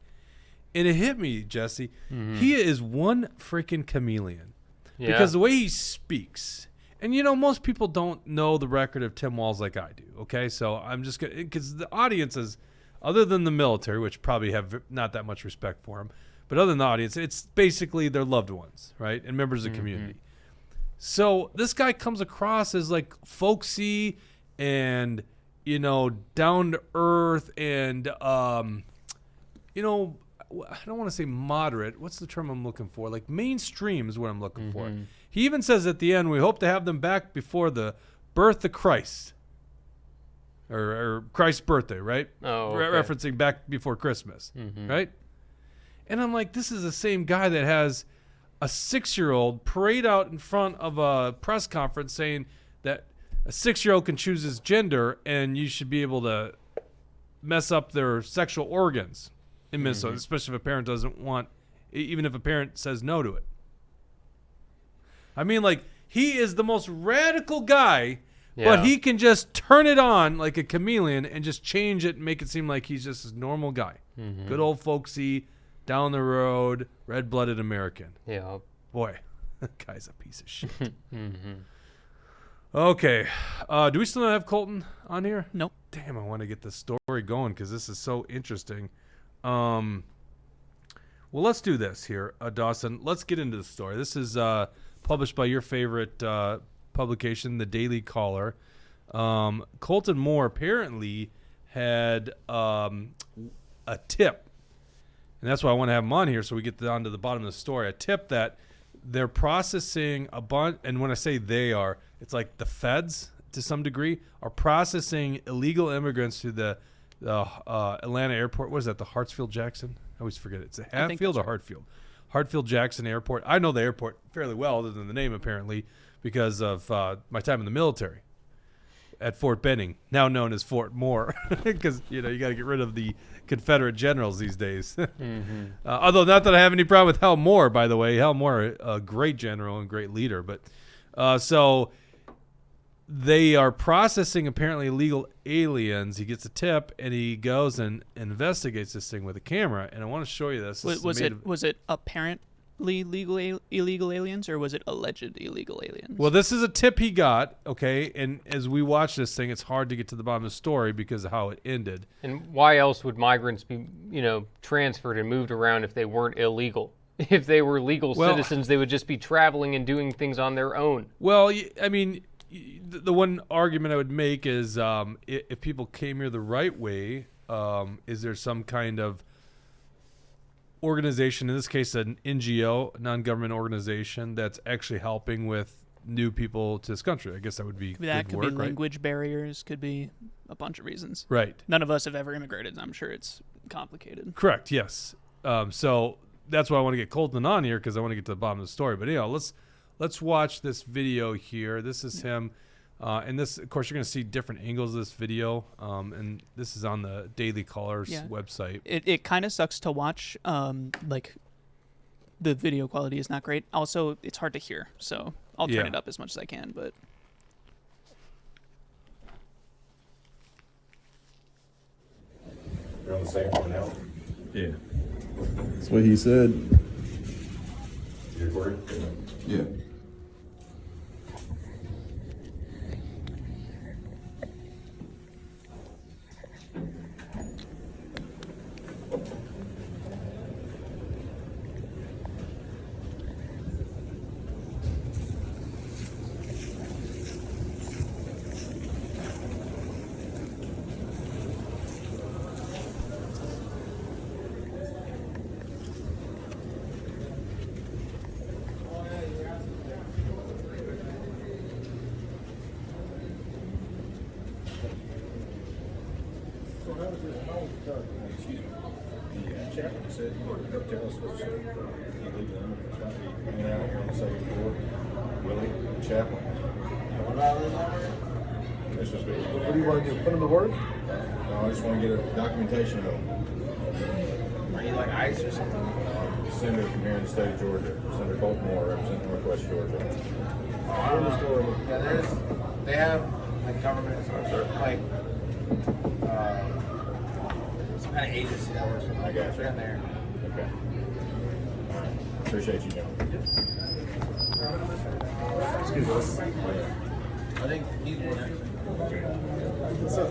And it hit me, Jesse. Mm-hmm. He is one freaking chameleon. Yeah. Because the way he speaks, and most people don't know the record of Tim Walz like I do, okay? So I'm just going to, because the audiences, other than the military, which probably have not that much respect for him, but other than the audience, it's basically their loved ones, right? And members of the community. So this guy comes across as like folksy and, down to earth and I don't want to say moderate. What's the term I'm looking for? Like mainstream is what I'm looking for. He even says at the end, we hope to have them back before the birth of Christ. Or Christ's birthday, right? Oh, okay. Referencing back before Christmas, right? And I'm like, this is the same guy that has a 6-year-old parade out in front of a press conference saying that a 6-year-old can choose his gender and you should be able to mess up their sexual organs in Minnesota, especially if a parent doesn't want, even if a parent says no to it. I mean, like, he is the most radical guy, but he can just turn it on like a chameleon and just change it and make it seem like he's just a normal guy. Good old folksy, down the road, red-blooded American. Yeah. Boy, that guy's a piece of shit. Okay. Do we still not have Colton on here? Nope. Damn, I want to get this story going because this is so interesting. Well, let's do this here, Dawson. Let's get into the story. This is published by your favorite publication, The Daily Caller. Colton Moore apparently had a tip, and that's why I want to have him on here so we get down to the bottom of the story. A tip that they're processing a bunch, and when I say they are, it's like the feds to some degree are processing illegal immigrants to the Atlanta airport. What is that? The Hartsfield-Jackson? I always forget it. It's a Hatfield or Hartfield? Hartfield-Jackson Airport. I know the airport fairly well, other than the name apparently, because of my time in the military at Fort Benning, now known as Fort Moore, because you got to get rid of the Confederate generals these days. Although not that I have any problem with Hal Moore, by the way. Hal Moore, a great general and great leader, but so they are processing apparently illegal aliens. He gets a tip and he goes and investigates this thing with a camera. And I want to show you this. Was it apparently illegal aliens, or was it alleged illegal aliens? Well, this is a tip he got, okay? And as we watch this thing, it's hard to get to the bottom of the story because of how it ended. And why else would migrants be, transferred and moved around if they weren't illegal? If they were legal citizens, they would just be traveling and doing things on their own. Well, I mean, the one argument I would make is if people came here the right way, is there some kind of organization, in this case an NGO, non-government organization, that's actually helping with new people to this country? I guess that would be that could work, be right? Language barriers, could be a bunch of reasons. Right. None of us have ever immigrated. I'm sure it's complicated. Correct. Yes. So that's why I want to get Colton on here, because I want to get to the bottom of the story. But let's watch this video here. This is him. And this, of course, you're going to see different angles of this video. And this is on the Daily Caller's website. It kind of sucks to watch. Like, the video quality is not great. Also, it's hard to hear. So I'll turn it up as much as I can. But You're on the same one now? Yeah. That's what he said. You recording? Yeah. Chaplain said, tell us what's illegal immigrants might be hanging out here on the second floor. Willie, Chaplain. This was big. What do you want to do? Put them to work? No, I just want to get a documentation of them. Are you like ICE or something? Senator from here in the state of Georgia, Senator Colton Moore, representing Northwest Georgia. Yeah, they have like government, like some kind of agency that works for them. I got you. They're in there. Okay. All right. Appreciate you, John. Excuse us. I think he's one actually.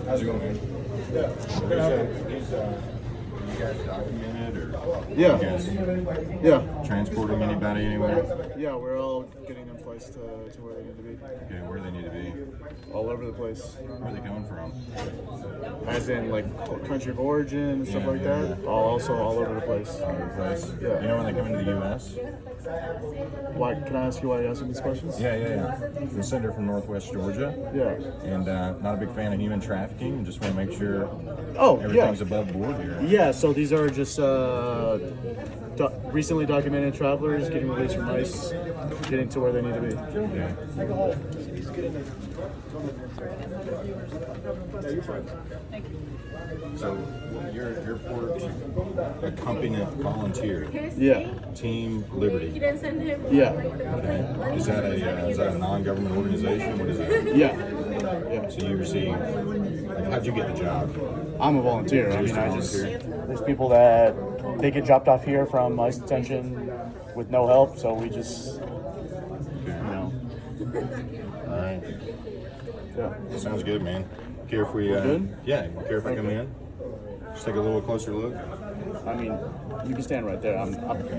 How's it going, man? Yeah. He's you guys documented, or Yeah. you guys Yeah. transporting anybody anywhere? Yeah, we're all getting them flights to where they need to be. Okay, where do they need to be? All over the place. Where are they coming from? As in, like, country of origin and stuff Yeah, like yeah, that. Also all over the place. All over the place. Yeah. You know when they come into the U.S.? Why? Can I ask you why you're asking these questions? Yeah. The senator from Northwest Georgia. Yeah. And not a big fan of human trafficking, and just want to make sure yeah. everything's above board here. Yeah, so these are just recently documented travelers getting released from ICE, getting to where they need to be. Okay. So you're Port Accompaniment Volunteer, Yeah. Team Liberty. Yeah. Okay. Is that a non-government organization? What is that? Yeah. So you receive. How'd you get the job? I'm a volunteer. I mean, there's people that they get dropped off here from ICE detention with no help, so we just, All right. yeah. Sounds good, man. Care if we? Good? Yeah. Care if I come in? Just take a little closer look. I mean, you can stand right there.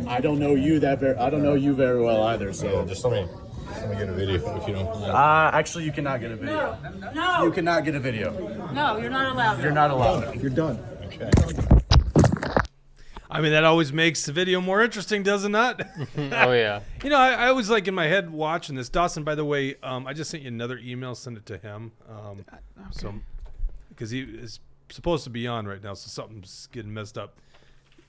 I don't know you I don't know you very well either. So Yeah. Just let me get a video if you don't mind. actually, you cannot get a video. No, You cannot get a video. no, you're not allowed. You're not allowed. You're done. Okay. I mean, that always makes the video more interesting, does it not? Oh yeah. You know, I was like in my head watching this. Dawson, by the way, I just sent you another email. Send it to him. So, because he is supposed to be on right now, so something's getting messed up.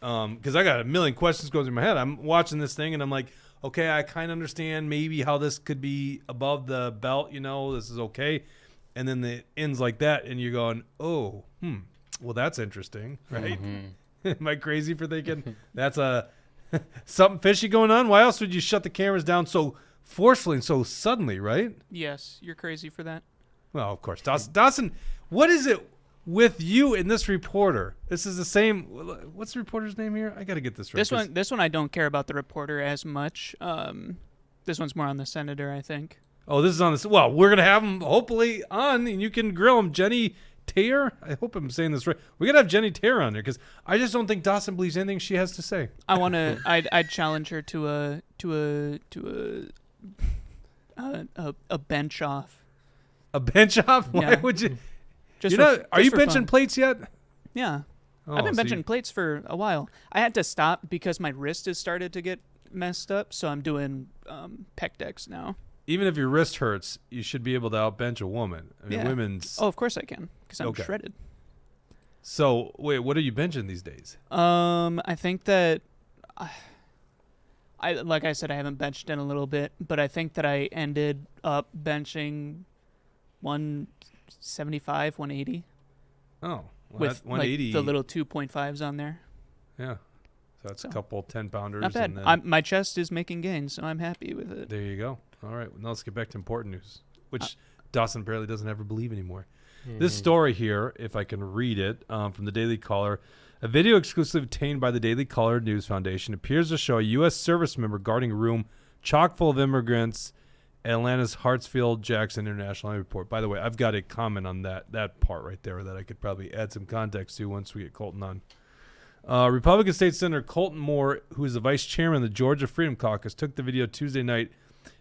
Because I got a million questions going through my head. I'm watching this thing and I'm like, okay, I kind of understand maybe how this could be above the belt. You know, this is okay. And then it ends like that, and you're going, oh, well, that's interesting, right? Am I crazy for thinking that's something fishy going on? Why else would you shut the cameras down so forcefully and so suddenly, right? Yes, you're crazy for that. Well, of course. Dawson, what is it with you and this reporter? This is the same. What's the reporter's name here? I got to get this right. This one, I don't care about the reporter as much. This one's more on the senator, I think. Oh, this is on this. Well, we're going to have him hopefully on, and you can grill him. Jenny Taylor? I hope I'm saying this right. We got to have Jenny Taylor on there because I just don't think Dawson believes anything she has to say. I want to. I'd challenge her to a bench off. A bench off? Why Yeah. would you? Just Are you for benching fun. plates yet? Yeah. Oh, I've been so benching plates for a while. I had to stop because my wrist has started to get messed up, so I'm doing pec decks now. Even if your wrist hurts, you should be able to outbench a woman. I mean, Yeah. women's. Oh, of course I can because I'm Okay. shredded. So wait, what are you benching these days? I think that I like I said, I haven't benched in a little bit, but I think that I ended up benching 175, 180 Oh, well, with that 180. like the little 2.5s on there. Yeah, so that's a So, couple 10-pounders. Not bad. And then, My chest is making gains, so I'm happy with it. there you go. All right, now let's get back to important news, which Dawson apparently doesn't ever believe anymore. This story here, if I can read it, from the Daily Caller, a video exclusively obtained by the Daily Caller News Foundation appears to show a U.S. service member guarding a room chock full of immigrants at Atlanta's Hartsfield-Jackson International Airport. By the way, I've got a comment on that part right there that I could probably add some context to once we get Colton on. Republican State Senator Colton Moore, who is the vice chairman of the Georgia Freedom Caucus, took the video Tuesday night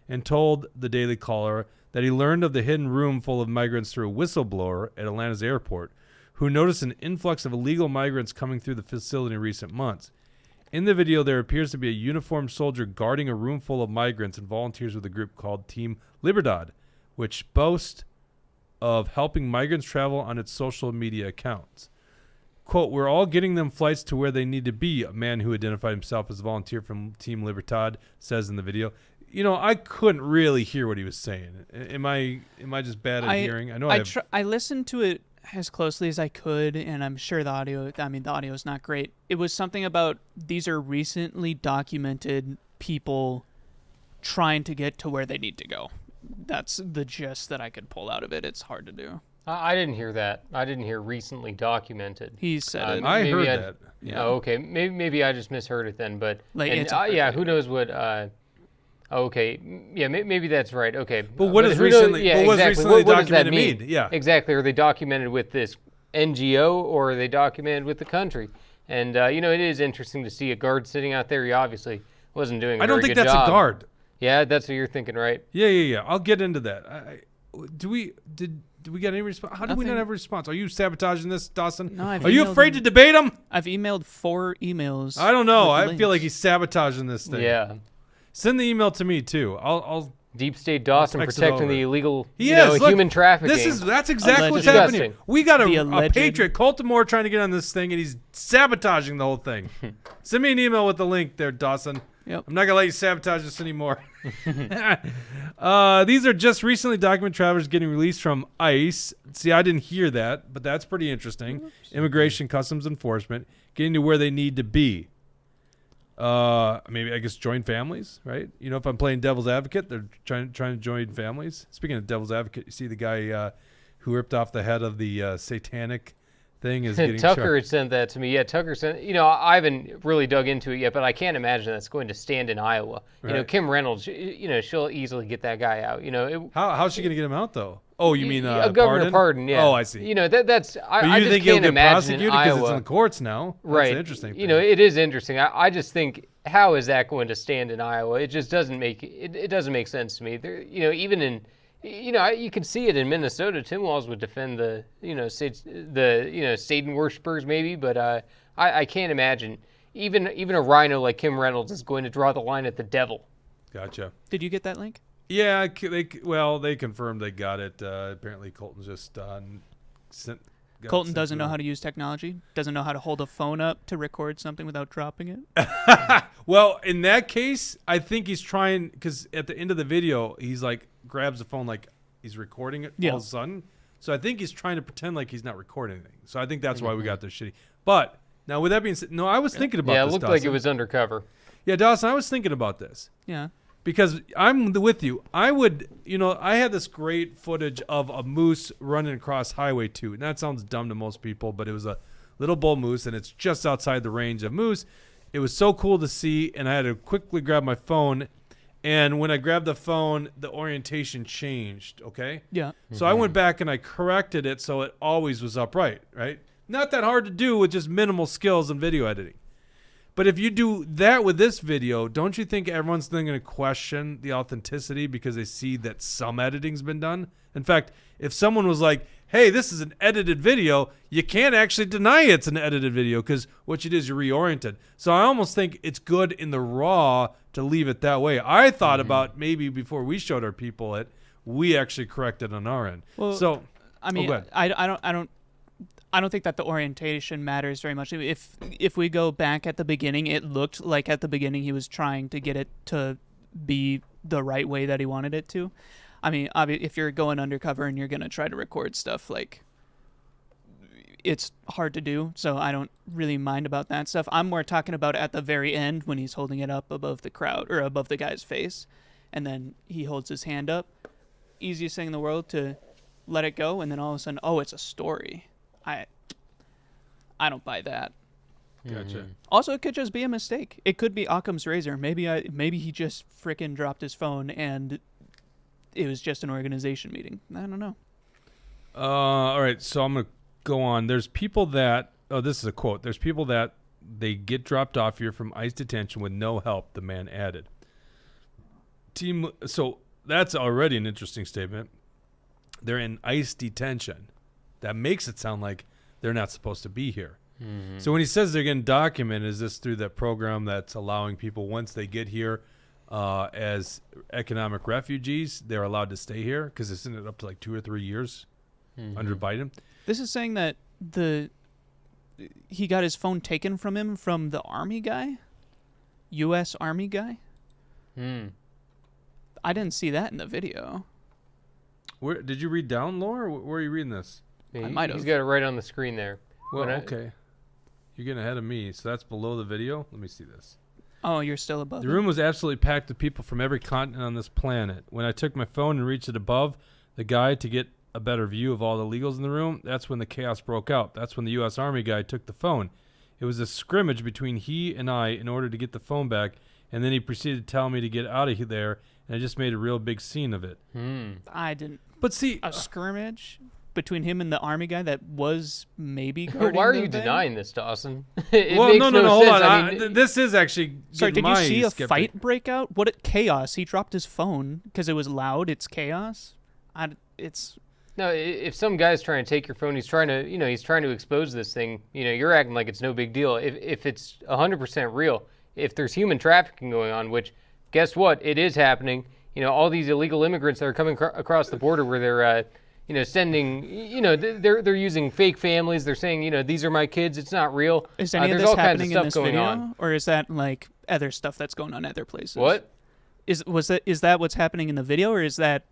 and told the Daily Caller that he learned of the hidden room full of migrants through a whistleblower at Atlanta's airport, who noticed an influx of illegal migrants coming through the facility in recent months. In the video, there appears to be a uniformed soldier guarding a room full of migrants and volunteers with a group called Team Libertad, which boasts of helping migrants travel on its social media accounts. Quote, "We're all getting them flights to where they need to be," a man who identified himself as a volunteer from Team Libertad says in the video. You know, I couldn't really hear what he was saying. Am I just bad at hearing? I know I listened to it as closely as I could, and I'm sure the audio is not great. It was something about these are recently documented people trying to get to where they need to go. That's the gist that I could pull out of it. It's hard to do. I didn't hear that. I didn't hear recently documented. He said it. I Maybe heard I- that. Yeah. Oh, okay. Maybe I just misheard it then. But Like, and, it's a- yeah, who knows what? Okay, yeah, maybe that's right. Okay, But what is who knows- recently? Yeah, what was exactly. recently What does that documented mean? mean? Yeah. Exactly. Are they documented with this NGO or are they documented with the country? And, it is interesting to see a guard sitting out there. He obviously wasn't doing a I don't very think good that's job. a guard. Yeah, that's what you're thinking, right? Yeah. I'll get into that. Did we get any response? How did we not Nothing. have a response? Are you sabotaging this, Dawson? No, I've Are you emailed afraid him. to debate him? I've emailed 4 emails. I don't know. with I feel like links. he's sabotaging this thing. Yeah. Send the email to me too. I'll Deep State Dawson text it protecting over. the illegal, He is. Look, human trafficking. That's exactly what's Allegedly. happening. Disgusting. We got The a alleged- patriot, Colton Moore, trying to get on this thing, and he's sabotaging the whole thing. Send me an email with the link there, Dawson. Yep. I'm not gonna let you sabotage this anymore. These are just recently documented travelers getting released from ICE. See, I didn't hear that, but that's pretty interesting. Immigration, Customs Enforcement, getting to where they need to be. Maybe I guess join families, right? If I'm playing devil's advocate, they're trying to join families. Speaking of devil's advocate, you see the guy who ripped off the head of the satanic thing is getting Tucker had sent that to me. Yeah, Tucker sent. I haven't really dug into it yet, but I can't imagine that's going to stand in Iowa. Right. Kim Reynolds. She'll easily get that guy out. How's she gonna get him out though? Oh, you mean a governor pardon? Yeah. Oh, I see. That's. But I you just think he'll can't get imagine prosecuted in because Iowa. it's in the courts now? That's Right. the interesting thing. It is interesting. I just think, how is that going to stand in Iowa? It just doesn't make it doesn't make sense to me. There, even in you can see it in Minnesota. Tim Walz would defend the Satan worshipers maybe, but I can't imagine even a rhino like Kim Reynolds is going to draw the line at the devil. Gotcha. Did you get that link? Yeah, they confirmed they got it. Apparently, Colton's just Colton doesn't know how to use technology. Doesn't know how to hold a phone up to record something without dropping it. Well, in that case, I think he's trying, because at the end of the video, he's like grabs the phone like he's recording it all of a sudden. So I think he's trying to pretend like he's not recording anything. So I think that's why we got this shitty. But now with that being said, no, I was thinking about this. Yeah, it looked Dawson. like it was undercover. Yeah, Dawson, I was thinking about this. Yeah. Because I'm with you. I would, I had this great footage of a moose running across Highway 2. And that sounds dumb to most people, but it was a little bull moose, and it's just outside the range of moose. It was so cool to see, and I had to quickly grab my phone. And when I grabbed the phone, the orientation changed, okay? Yeah. So I went back and I corrected it so it always was upright, right? Not that hard to do with just minimal skills in video editing. But if you do that with this video, don't you think everyone's then going to question the authenticity because they see that some editing's been done? In fact, if someone was like, hey, this is an edited video, you can't actually deny it's an edited video because what you did is you reoriented. So I almost think it's good in the raw to leave it that way. I thought about maybe before we showed our people it, we actually corrected on our end. Well, So, I mean, go ahead. I don't think that the orientation matters very much. If we go back at the beginning, it looked like at the beginning he was trying to get it to be the right way that he wanted it to. I mean, if you're going undercover and you're going to try to record stuff, like, it's hard to do, so I don't really mind about that stuff. I'm more talking about at the very end when he's holding it up above the crowd or above the guy's face, and then he holds his hand up. Easiest thing in the world to let it go, and then all of a sudden, oh, it's a story. I don't buy that. Gotcha. Also, it could just be a mistake. It could be Occam's razor. Maybe he just frickin' dropped his phone and it was just an organization meeting. I don't know. All right, so I'm going to go on. There's people that, this is a quote. There's people that they get dropped off here from ICE detention with no help, the man added. So that's already an interesting statement. They're in ICE detention. That makes it sound like they're not supposed to be here. Mm-hmm. So when he says they're getting documented, is this through that program that's allowing people once they get here as economic refugees, they're allowed to stay here? Because isn't it up to like 2 or 3 years under Biden? This is saying that he got his phone taken from him from the Army guy? U.S. Army guy? I didn't see that in the video. Where did you read down, Laura? Where are you reading this? I might have. He's got it right on the screen there. Well, okay. You're getting ahead of me. So that's below the video. Let me see this. Oh, you're still above The it? room was absolutely packed with people from every continent on this planet. When I took my phone and reached it above the guy to get a better view of all the illegals in the room, that's when the chaos broke out. That's when the U.S. Army guy took the phone. It was a scrimmage between he and I in order to get the phone back, and then he proceeded to tell me to get out of there, and I just made a real big scene of it. I didn't. But see, A skirmish? between him and the army guy that was maybe guarding Why are the you van? denying this, Dawson? It Well, makes no, sense. hold on. I mean, This is actually. Sorry, getting did you my see a skeptic. fight break out? What chaos? He dropped his phone because it was loud. It's chaos. It's No, if some guy's trying to take your phone, he's trying to expose this thing. You're acting like it's no big deal. If it's 100% real, if there's human trafficking going on, which, guess what, it is happening. All these illegal immigrants that are coming across the border, where they're sending, they're using fake families. They're saying, these are my kids. It's not real. is any of There's this all kinds of happening in stuff this going video, on. or is that like other stuff that's going on other places? What? Is that what's happening in the video, or is that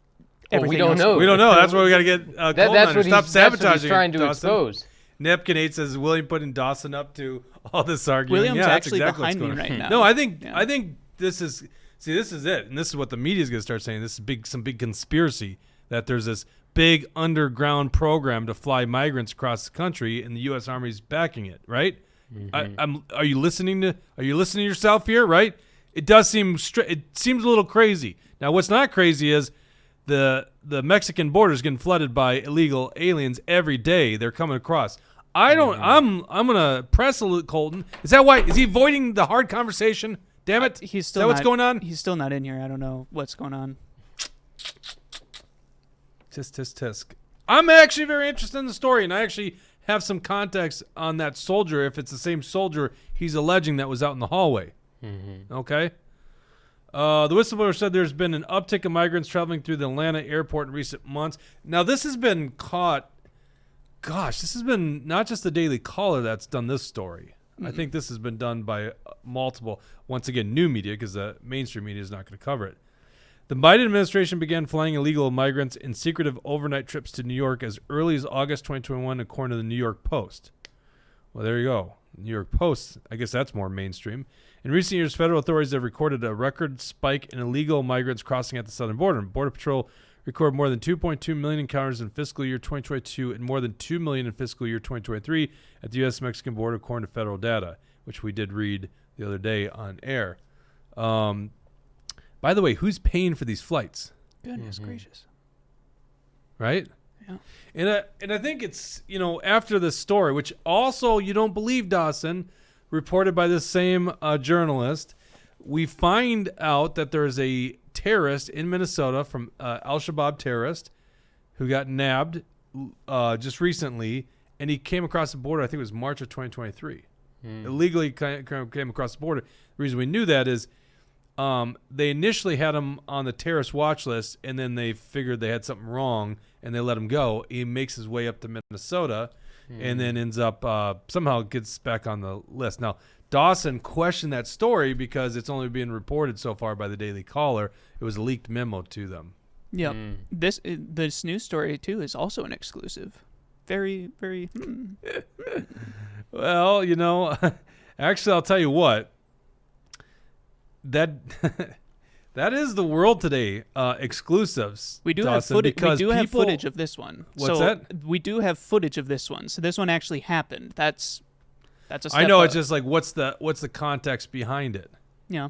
Well, everything we don't else? know. We don't know. That's why we got to get Coleman That's on what here. Stop he's sabotaging trying it, to Dawson. expose. Nepkin 8 says William putting Dawson up to all this arguing. William's yeah, that's actually exactly behind what's me going on. right now. No, I think Yeah. this is it, and this is what the media is going to start saying. This is some big conspiracy that there's this big underground program to fly migrants across the country, and the U.S. Army's backing it. Right? Are you listening to yourself here? Right? It does seem it seems a little crazy. Now, what's not crazy is the Mexican border is getting flooded by illegal aliens every day. They're coming across. I'm gonna press a little, Colton. Is that why? Is he avoiding the hard conversation? Damn it! He's Is still that what's not- going on? He's still not in here. I don't know what's going on. Tisk. I'm actually very interested in the story, and I actually have some context on that soldier. If it's the same soldier he's alleging that was out in the hallway. Okay. The whistleblower said there's been an uptick of migrants traveling through the Atlanta airport in recent months. Now, this has been caught. Gosh, this has been not just the Daily Caller that's done this story. I think this has been done by multiple, once again, new media, because the mainstream media is not going to cover it. The Biden administration began flying illegal migrants in secretive overnight trips to New York as early as August 2021, according to the New York Post. Well, there you go. New York Post, I guess that's more mainstream. In recent years, federal authorities have recorded a record spike in illegal migrants crossing at the southern border. Border Patrol recorded more than 2.2 million encounters in fiscal year 2022 and more than 2 million in fiscal year 2023 at the U.S.-Mexican border, according to federal data, which we did read the other day on air. By the way, who's paying for these flights? Goodness gracious. Right? Yeah. And I think it's, after this story, which also you don't believe, Dawson, reported by this same journalist, we find out that there's a terrorist in Minnesota from Al-Shabaab terrorist who got nabbed just recently, and he came across the border, I think it was March of 2023. Illegally came across the border. The reason we knew that is they initially had him on the terrorist watch list, and then they figured they had something wrong, and they let him go. He makes his way up to Minnesota, and then ends up somehow gets back on the list. Now, Dawson questioned that story because it's only being reported so far by the Daily Caller. It was a leaked memo to them. Yep. This news story too is also an exclusive. Very, very. Well, actually, I'll tell you what. That is the world today. Exclusives. We do Dawson, have footage. We because do have people- footage of this one. What's so that? We do have footage of this one. So this one actually happened. That's a step I know. up. It's just like what's the context behind it? Yeah.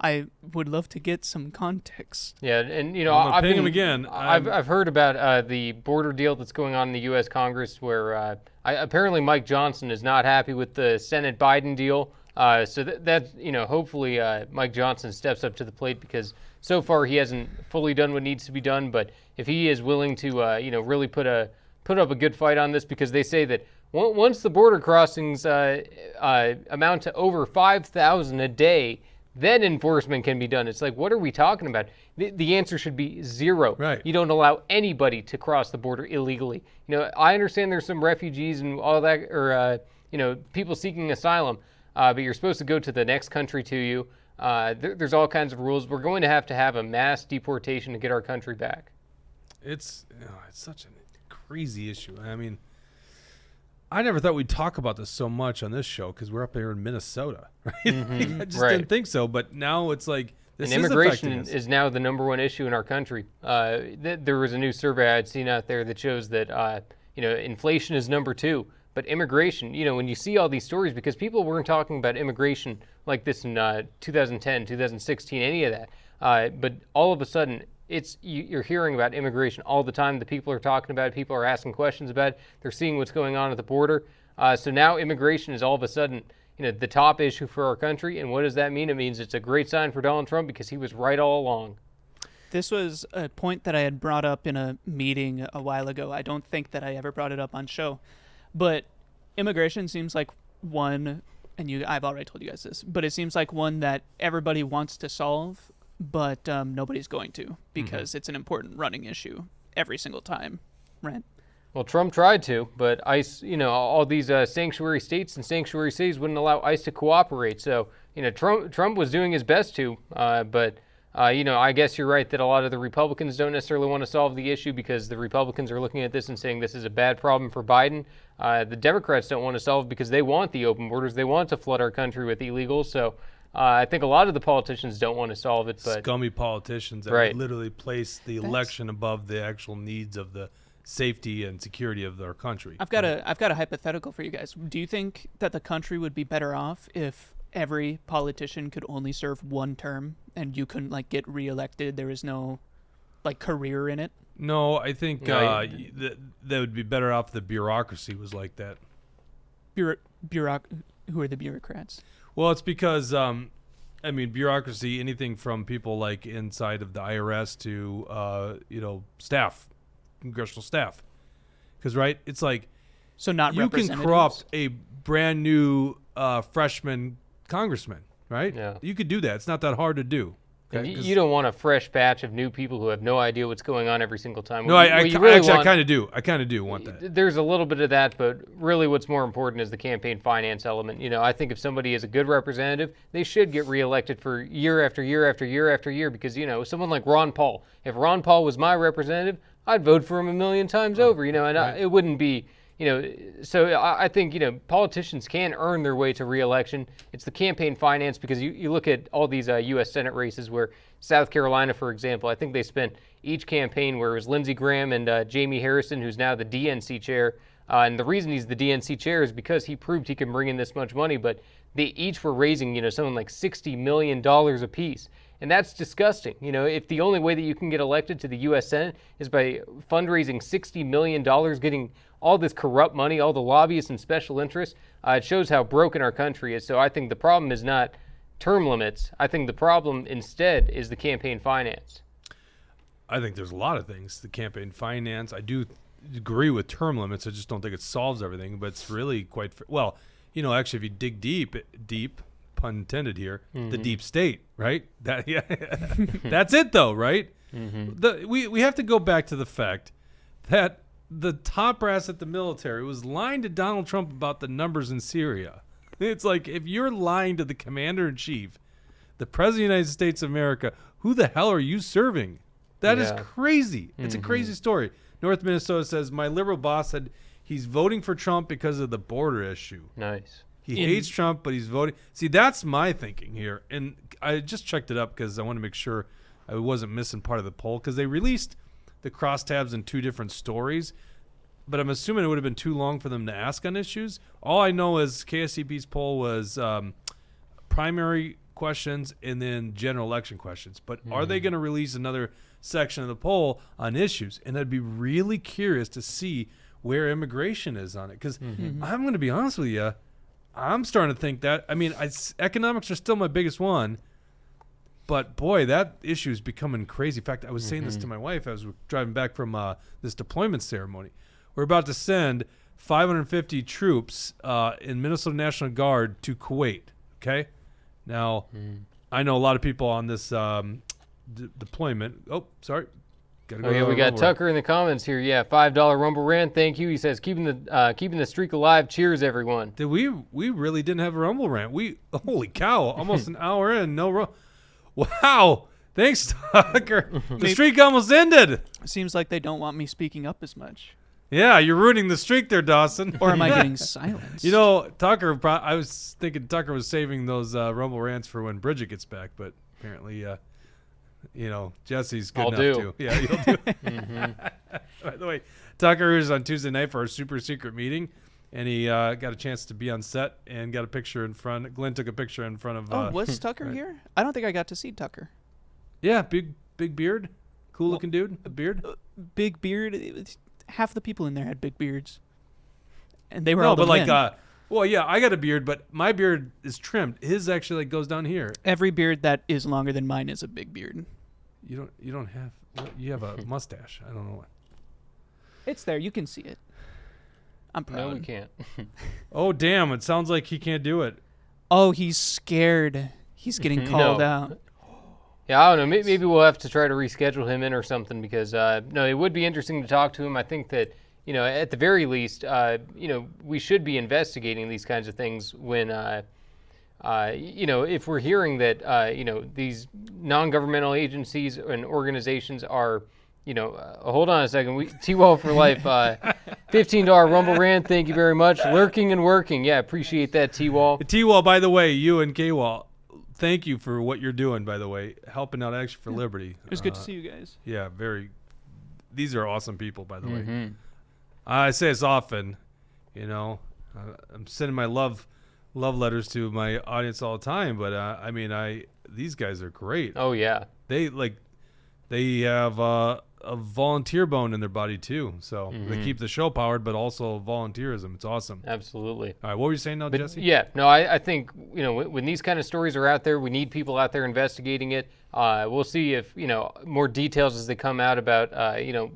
I would love to get some context. Yeah, and I'm gonna I've ping been, him again. I've heard about the border deal that's going on in the U.S. Congress, where apparently Mike Johnson is not happy with the Senate Biden deal. So that hopefully Mike Johnson steps up to the plate, because so far he hasn't fully done what needs to be done. But if he is willing to really put up a good fight on this, because they say that once the border crossings amount to over 5,000 a day, then enforcement can be done. It's like, what are we talking about? The answer should be zero. Right. You don't allow anybody to cross the border illegally. I understand there's some refugees and all that, or people seeking asylum, but you're supposed to go to the next country to you. There's all kinds of rules. We're going to have a mass deportation to get our country back. It's such a crazy issue. I mean, I never thought we'd talk about this so much on this show because we're up here in Minnesota, right? I just didn't think so. But now it's like this And is immigration affecting us. is now the number one issue in our country. There was a new survey I'd seen out there that shows that inflation is number two, but immigration. When you see all these stories, because people weren't talking about immigration like this in 2010, 2016, any of that. But all of a sudden, you're hearing about immigration all the time. The people are talking about it. People are asking questions about it. They're seeing what's going on at the border. So now immigration is all of a sudden, the top issue for our country. And what does that mean? It means it's a great sign for Donald Trump because he was right all along. This was a point that I had brought up in a meeting a while ago. I don't think that I ever brought it up on show. But immigration seems like one, and I've already told you guys this, but it seems like one that everybody wants to solve, but nobody's going to because it's an important running issue every single time, right? Well, Trump tried to, but ICE, all these sanctuary states and sanctuary cities wouldn't allow ICE to cooperate. So, Trump was doing his best to, but I guess you're right that a lot of the Republicans don't necessarily want to solve the issue because the Republicans are looking at this and saying this is a bad problem for Biden. The Democrats don't want to solve it because they want the open borders. They want to flood our country with illegals. So I think a lot of the politicians don't want to solve it. But scummy politicians that would literally place the election above the actual needs of the safety and security of our country. I've got a hypothetical for you guys. Do you think that the country would be better off if every politician could only serve one term and you couldn't get reelected? There was no career in it. No, I think that would be better off. The bureaucracy was like that. Who are the bureaucrats? Well, it's because bureaucracy, anything from people like inside of the IRS to staff, congressional staff, because it's like so not you can corrupt a brand new freshman congressman, right? Yeah. You could do that. It's not that hard to do. Okay? You don't want a fresh batch of new people who have no idea what's going on every single time. No, I kind of do. I kind of do want that. There's a little bit of that, but really what's more important is the campaign finance element. I think if somebody is a good representative, they should get reelected for year after year after year after year because, someone like Ron Paul, if Ron Paul was my representative, I'd vote for him a million times over, and it wouldn't be... so I think, politicians can earn their way to re-election. It's the campaign finance because you look at all these U.S. Senate races where South Carolina, for example, I think they spent each campaign where it was Lindsey Graham and Jamie Harrison, who's now the DNC chair. And the reason he's the DNC chair is because he proved he can bring in this much money, but they each were raising, something like $60 million apiece. And that's disgusting. If the only way that you can get elected to the U.S. Senate is by fundraising $60 million, getting all this corrupt money, all the lobbyists and special interests, it shows how broken our country is. So I think the problem is not term limits. I think the problem instead is the campaign finance. I think there's a lot of things. The campaign finance, I do agree with term limits. I just don't think it solves everything, but it's really quite, actually if you dig deep, pun intended here, the deep state, right? That's it though, right? We have to go back to the fact that the top brass at the military was lying to Donald Trump about the numbers in Syria. It's like, if you're lying to the commander-in-chief, the president of the United States of America, who the hell are you serving? That is crazy. It's a crazy story. North Minnesota says, my liberal boss said he's voting for Trump because of the border issue. Nice. He hates Trump, but he's voting. See, that's my thinking here. And I just checked it up because I want to make sure I wasn't missing part of the poll, because they released the crosstabs in two different stories, but I'm assuming it would have been too long for them to ask on issues. All I know is KSCP's poll was primary questions and then general election questions. But are they going to release another section of the poll on issues? And I'd be really curious to see where immigration is on it, because I'm going to be honest with you, I'm starting to think that, economics are still my biggest one, but boy, that issue is becoming crazy. In fact, I was saying this to my wife as we were driving back from this deployment ceremony. We're about to send 550 troops in Minnesota National Guard to Kuwait. Okay, now I know a lot of people on this deployment. Oh, sorry. We got Tucker in the comments here. Yeah, $5 Rumble Rant. Thank you. He says, keeping the streak alive. Cheers, everyone. Did we really didn't have a Rumble Rant? Holy cow! Almost an hour in, no. Wow. Thanks, Tucker. The streak almost ended. Seems like they don't want me speaking up as much. Yeah, you're ruining the streak there, Dawson. Or am I getting silenced? Tucker, I was thinking Tucker was saving those Rumble Rants for when Bridget gets back, but apparently, Jesse's good enough too. Yeah, you'll do it. By the way, Tucker is on Tuesday night for our super secret meeting, and he got a chance to be on set and got a picture in front. Glenn took a picture in front of. Was Tucker here? I don't think I got to see Tucker. Yeah, big beard. Cool looking dude, a beard. Big beard. Half the people in there had big beards, and they were No, all the but like, men. well, yeah, I got a beard, but my beard is trimmed. His actually like goes down here. Every beard that is longer than mine is a big beard. You don't have. You have a mustache. I don't know what. It's there. You can see it. I'm proud. No, we can't. Oh damn! It sounds like he can't do it. Oh, he's scared. He's getting called No. out. Yeah, I don't know. Maybe we'll have to try to reschedule him in or something because no, it would be interesting to talk to him. I think that at the very least, we should be investigating these kinds of things when, if we're hearing that these non-governmental agencies and organizations are. Hold on a second. T-Wall for life. $15 Rumble Rand. Thank you very much. Lurking and working. Yeah, appreciate that, T-Wall. T-Wall, by the way, you and K-Wall, thank you for what you're doing, by the way, helping out Action for Liberty. It was good to see you guys. Yeah, these are awesome people, by the way. I say this often, I'm sending my love letters to my audience all the time, but these guys are great. Oh yeah. They have a volunteer bone in their body too, so they keep the show powered, but also volunteerism. It's awesome. Absolutely. All right, what were you saying now, Jesse? Yeah, no, I think when these kind of stories are out there, we need people out there investigating it. We'll see if more details as they come out about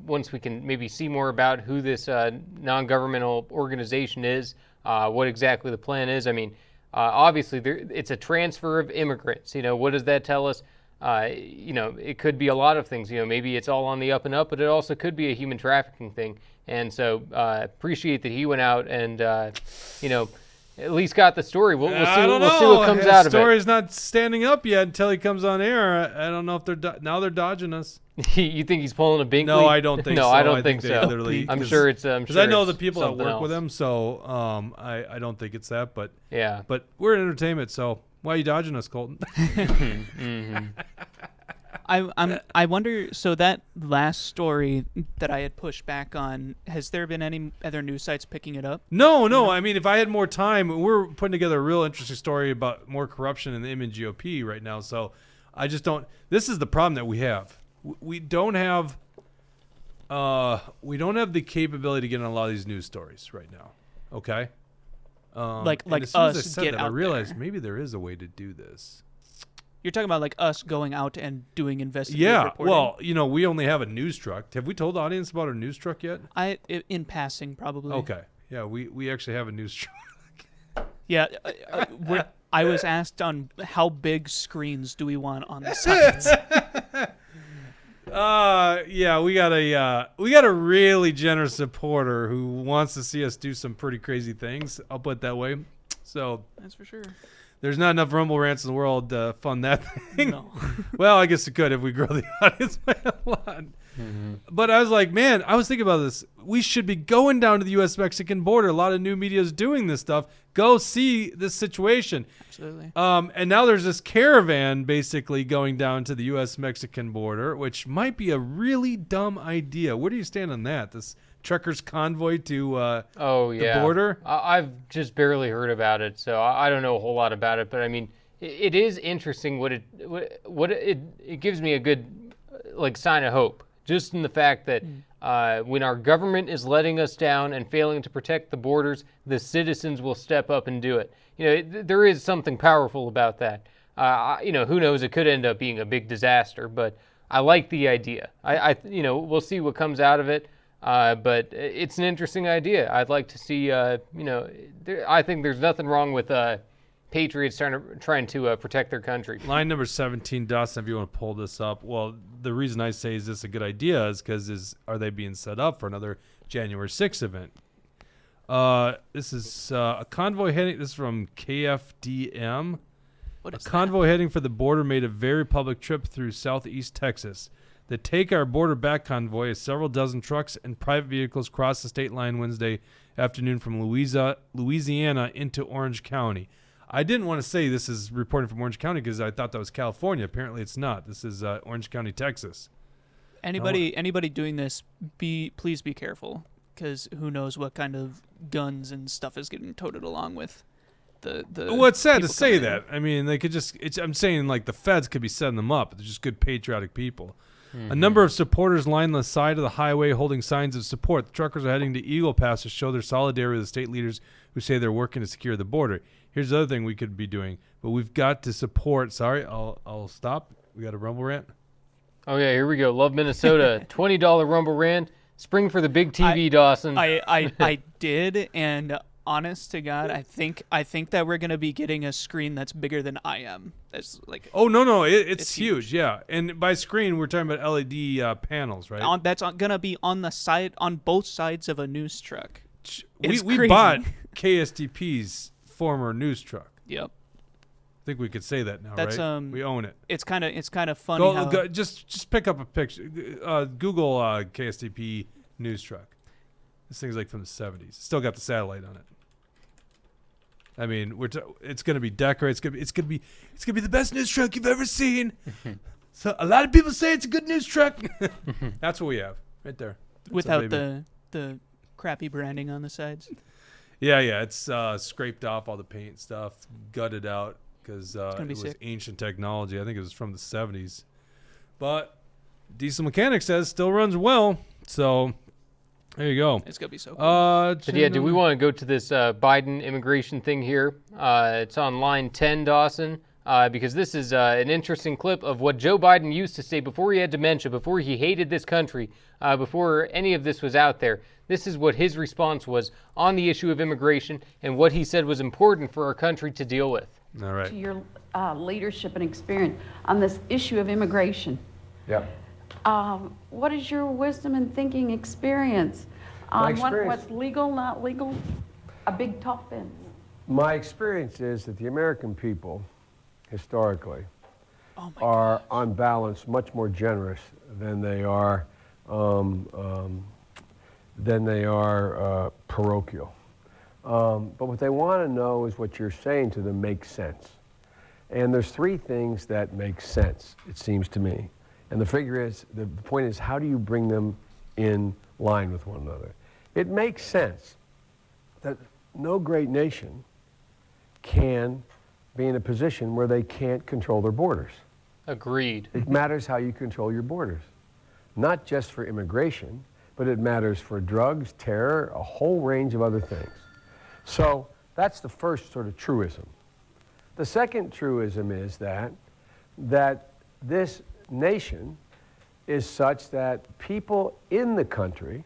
once we can maybe see more about who this non-governmental organization is, what exactly the plan is. I mean, obviously it's a transfer of immigrants. What does that tell us? It could be a lot of things. Maybe it's all on the up and up, but it also could be a human trafficking thing. And so appreciate that he went out and at least got the story. We'll see what comes out of it. The story's not standing up yet until he comes on air. I don't know if they're dodging us. You think he's pulling a Binkley? No, I don't think so. No, I don't think they so. literally- I'm sure it's Because I know the people that something work with else. him, so I don't think it's that. But Yeah. but we're in entertainment, so why are you dodging us, Colton? I wonder. So that last story that I had pushed back on, has there been any other news sites picking it up? No. I mean, if I had more time, we're putting together a real interesting story about more corruption in the Inman GOP right now. So I just don't. This is the problem that we have. We don't have the capability to get on a lot of these news stories right now. Okay. Like and as soon as I us said get that, out I realized there. maybe there is a way to do this. You're talking about like us going out and doing investigative Yeah. reporting? Well, we only have a news truck. Have we told the audience about our news truck yet? In passing probably. Okay. Yeah, we actually have a news truck. Yeah. I was asked on how big screens do we want on the sites. Yeah, we got a really generous supporter who wants to see us do some pretty crazy things. I'll put it that way. So That's for sure. there's not enough Rumble Rants in the world to fund that thing. No. Well, I guess it could if we grow the audience by a lot. But I was like, man, I was thinking about this. We should be going down to the U.S.-Mexican border. A lot of new media is doing this stuff. Go see this situation. Absolutely. And now there's this caravan basically going down to the U.S.-Mexican border, which might be a really dumb idea. Where do you stand on that? This truckers convoy to the border? I've just barely heard about it, so I don't know a whole lot about it. But I mean, it is interesting. It gives me a good sign of hope, just in the fact that when our government is letting us down and failing to protect the borders, the citizens will step up and do it. There is something powerful about that. Who knows? It could end up being a big disaster, but I like the idea. We'll see what comes out of it. But it's an interesting idea. I'd like to see. I think there's nothing wrong with patriots trying to protect their country. Line number 17, Dustin, if you want to pull this up. Well, the reason I say is this a good idea is because are they being set up for another January 6th event? This is a convoy heading. This is from KFDM. What is A convoy heading for the border made a very public trip through southeast Texas. The Take Our Border Back convoy is several dozen trucks and private vehicles crossed the state line Wednesday afternoon from Louisiana into Orange County. I didn't want to say this is reporting from Orange County because I thought that was California. Apparently it's not. This is Orange County, Texas. Anybody doing this, please be careful, because who knows what kind of guns and stuff is getting toted along with the Well, it's sad to people say coming that. I mean, they could just. I'm saying like the feds could be setting them up. They're just good patriotic people. A number of supporters line the side of the highway holding signs of support. The truckers are heading to Eagle Pass to show their solidarity with the state leaders who say they're working to secure the border. Here's the other thing we could be doing, but we've got to support. Sorry, I'll stop. We got a Rumble rant. Oh yeah, here we go. Love Minnesota. $20 Rumble rant. Spring for the big TV, Dawson. I did, and honest to God, I think that we're gonna be getting a screen that's bigger than I am. That's like Oh no, it's huge. Yeah, and by screen we're talking about LED panels, right? that's gonna be on the side on both sides of a news truck. It's We crazy. bought KSTP's former news truck. Yep. I think we could say that now, That's, right? We own it. It's kind of funny how Go, just pick up a picture. Google KSTP news truck. This thing's like from the 70s. Still got the satellite on it. I mean, it's gonna be decorated. It's gonna be the best news truck you've ever seen. So a lot of people say it's a good news truck. That's what we have right there. That's without the crappy branding on the sides. Yeah, it's scraped off all the paint stuff, gutted out because it was sick. ancient technology. I think it was from the 70s, but Diesel Mechanic says still runs well. So there you go. It's gonna be so cool. But yeah, do we want to go to this Biden immigration thing here? It's on line 10, Dawson, because this is an interesting clip of what Joe Biden used to say before he had dementia, before he hated this country, before any of this was out there. This is what his response was on the issue of immigration and what he said was important for our country to deal with. All right. To your leadership and experience on this issue of immigration. Yeah. What is your wisdom and thinking experience My on experience- what's legal, not legal? A big topic. My experience is that the American people, historically, Oh my are on balance much more generous than they are parochial. But what they want to know is what you're saying to them makes sense. And there's three things that make sense, it seems to me. And the point is, how do you bring them in line with one another? It makes sense that no great nation can be in a position where they can't control their borders. Agreed. It matters how you control your borders, not just for immigration, but it matters for drugs, terror, a whole range of other things. So that's the first sort of truism. The second truism is that this nation is such that people in the country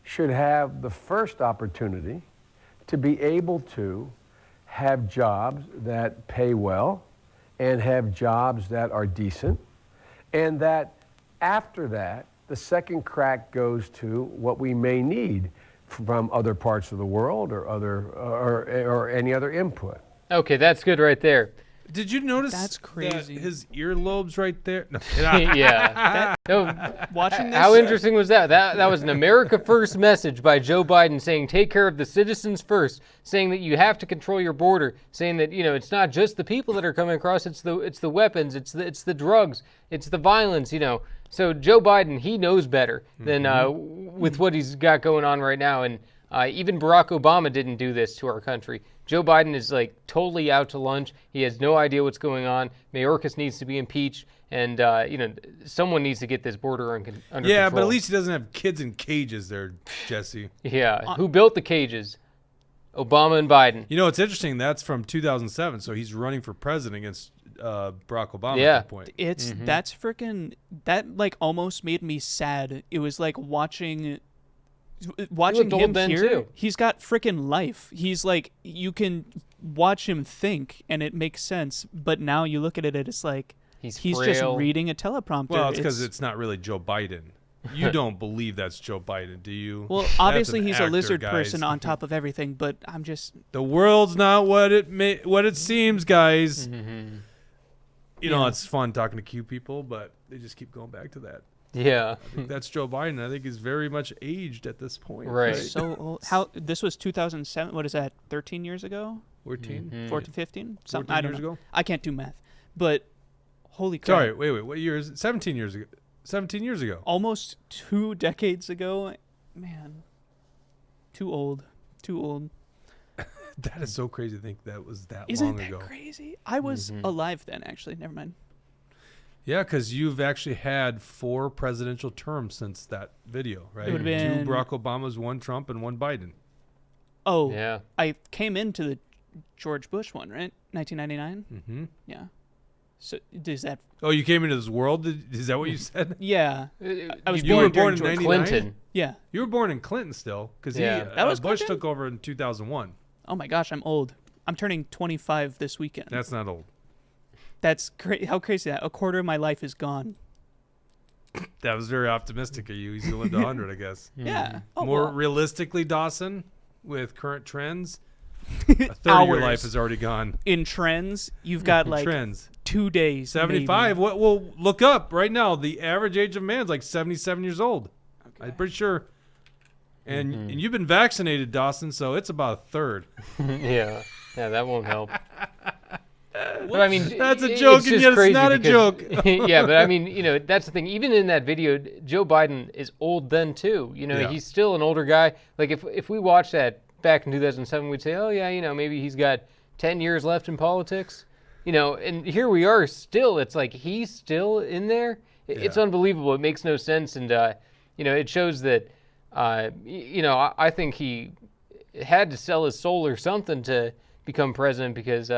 should have the first opportunity to be able to have jobs that pay well and have jobs that are decent, and that after that, the second crack goes to what we may need from other parts of the world or any other input. Okay, that's good right there. Did you notice That's crazy. that his earlobes right there? No. Yeah. No, Watching this, how interesting was that? That was an America First message by Joe Biden saying take care of the citizens first, saying that you have to control your border, saying that it's not just the people that are coming across, it's the weapons, it's the drugs, it's the violence, So Joe Biden, he knows better than with what he's got going on right now, and even Barack Obama didn't do this to our country. Joe Biden is like totally out to lunch. He has no idea what's going on. Mayorkas needs to be impeached, and someone needs to get this border under control. Yeah, but at least he doesn't have kids in cages there, Jesse. Yeah, who built the cages? Obama and Biden. It's interesting. That's from 2007, so he's running for president against Barack Obama Yeah. at that point. that's freaking that like almost made me sad. It was like watching looked old him then, here. too. He's got freaking life. He's like you can watch him think and it makes sense. But now you look at it, it's like He's just frail. reading a teleprompter. Well, it's because it's not really Joe Biden. You don't believe that's Joe Biden, do you? well, That's obviously an he's actor, a lizard guys. person on top of everything. But I'm just The world's not what it seems, guys. It's fun talking to cute people, but they just keep going back to that. Yeah. I think that's Joe Biden. I think he's very much aged at this point. Right. so old. How this was 2007. What is that? 13 years ago? 14? 14, 15? 14 I don't years know. ago? I can't do math. But holy crap. Sorry, wait. What year is it? 17 years ago. 17 years ago. Almost 2 decades ago. Man. Too old. That is so crazy to think that was that Isn't long that ago. crazy? I was alive then, actually. Never mind. Yeah, because you've actually had 4 presidential terms since that video, right? It would've been- 2 Barack Obamas, 1 Trump, and 1 Biden. Oh, Yeah. I came into the George Bush one, right? 1999. Mm-hmm. Yeah. So does that? Oh, you came into this world? Is that what you said? Yeah. I was You were born during in George 99? Clinton. Yeah. You were born in Clinton still, because Yeah. That was Bush Clinton? took over in 2001. Oh my gosh, I'm old. I'm turning 25 this weekend. That's not old. That's how crazy that. A quarter of my life is gone. That was very optimistic of you. He's going to live to 100, I guess. Yeah. Oh, More well. realistically, Dawson, with current trends, a third of your Hours. life is already gone. In trends, you've got like Trends. 2 days. 75. maybe. What? Well, look up right now. The average age of man is like 77 years old. I'm pretty sure. And you've been vaccinated, Dawson, so it's about a third. Yeah, that won't help. But I mean, That's a it's joke, and just yet it's crazy not a because- joke. Yeah, but I mean, that's the thing. Even in that video, Joe Biden is old then too. Yeah. He's still an older guy. Like if we watched that back in 2007, we'd say, oh yeah, maybe he's got 10 years left in politics. And here we are still. It's like he's still in there. It's unbelievable. It makes no sense, and it shows that. I think he had to sell his soul or something to become president because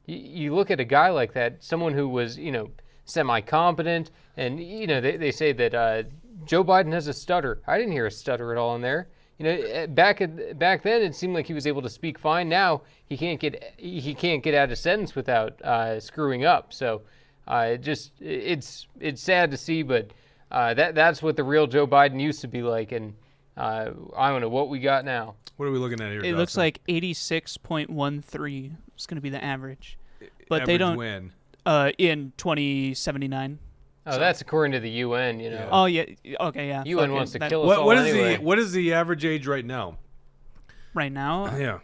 you look at a guy like that, someone who was, semi-competent, and, they say that Joe Biden has a stutter. I didn't hear a stutter at all in there. Back then it seemed like he was able to speak fine. Now he can't get out a sentence without screwing up. So it's sad to see, but that's what the real Joe Biden used to be like, and I don't know what we got now. What are we looking at here, It looks Dawson? like 86.13 is going to be the average. But they Average don't win. in 2079. Oh, that's according to the UN. Oh yeah. Okay, yeah. UN fuck wants it. to That- kill us all What is anyway. what is the average age right now? right now. Yeah.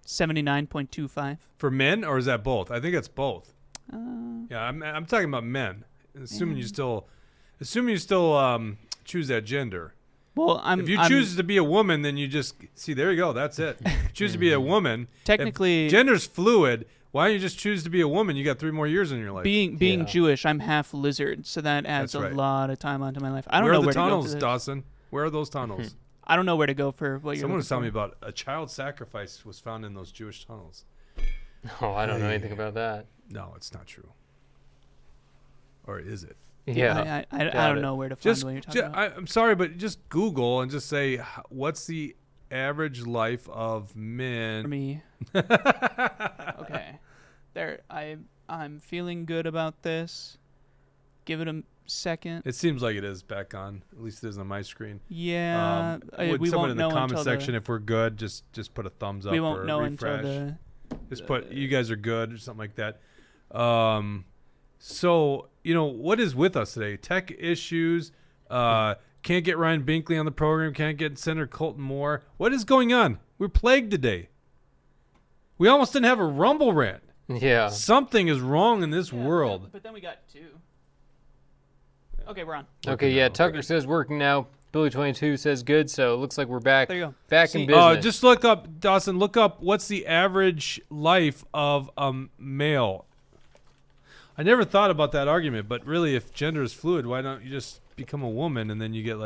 79.25. For men, or is that both? I think it's both. Yeah, I'm talking about men. Assuming you still choose that gender. Well, If you choose to be a woman, then you just see. There you go. That's it. If you choose to be a woman. Technically- if gender's fluid. Why don't you just choose to be a woman? You got 3 more years in your life. being Jewish, I'm half lizard, so that adds That's a right. lot of time onto my life. I don't Where know are the where to go tunnels, for this. Dawson? Where are those tunnels? I don't know where to go for what you're. Someone was telling me looking about a child sacrifice was found in those Jewish tunnels. Oh, I don't know anything about that. No, it's not true. Or is it? for. Yeah. I Got don't it. know where to find Just, what you're talking about. I'm sorry, but just Google and just say what's the average life of men. For me. Okay. There. I'm feeling good about this. Give it a second. It seems like it is back on. At least it is on my screen. Yeah. Would we someone won't in the know comment until section, if we're good, just put a thumbs up we or won't a know refresh. until the. Just put you guys are good or something like that. So what is with us today? Tech issues. Can't get Ryan Binkley on the program. Can't get Senator Colton Moore. What is going on? We're plagued today. We almost didn't have a Rumble rant. Yeah. Something is wrong in this world. But then we got 2. Okay, we're on. Okay, yeah. Tucker says working now. Billy22 says good, so it looks like we're back. There you go. Back See, in business. Just look up, Dawson. Look up what's the average life of a male. I never thought about that argument, but really, if gender is fluid, why don't you just become a woman and then you get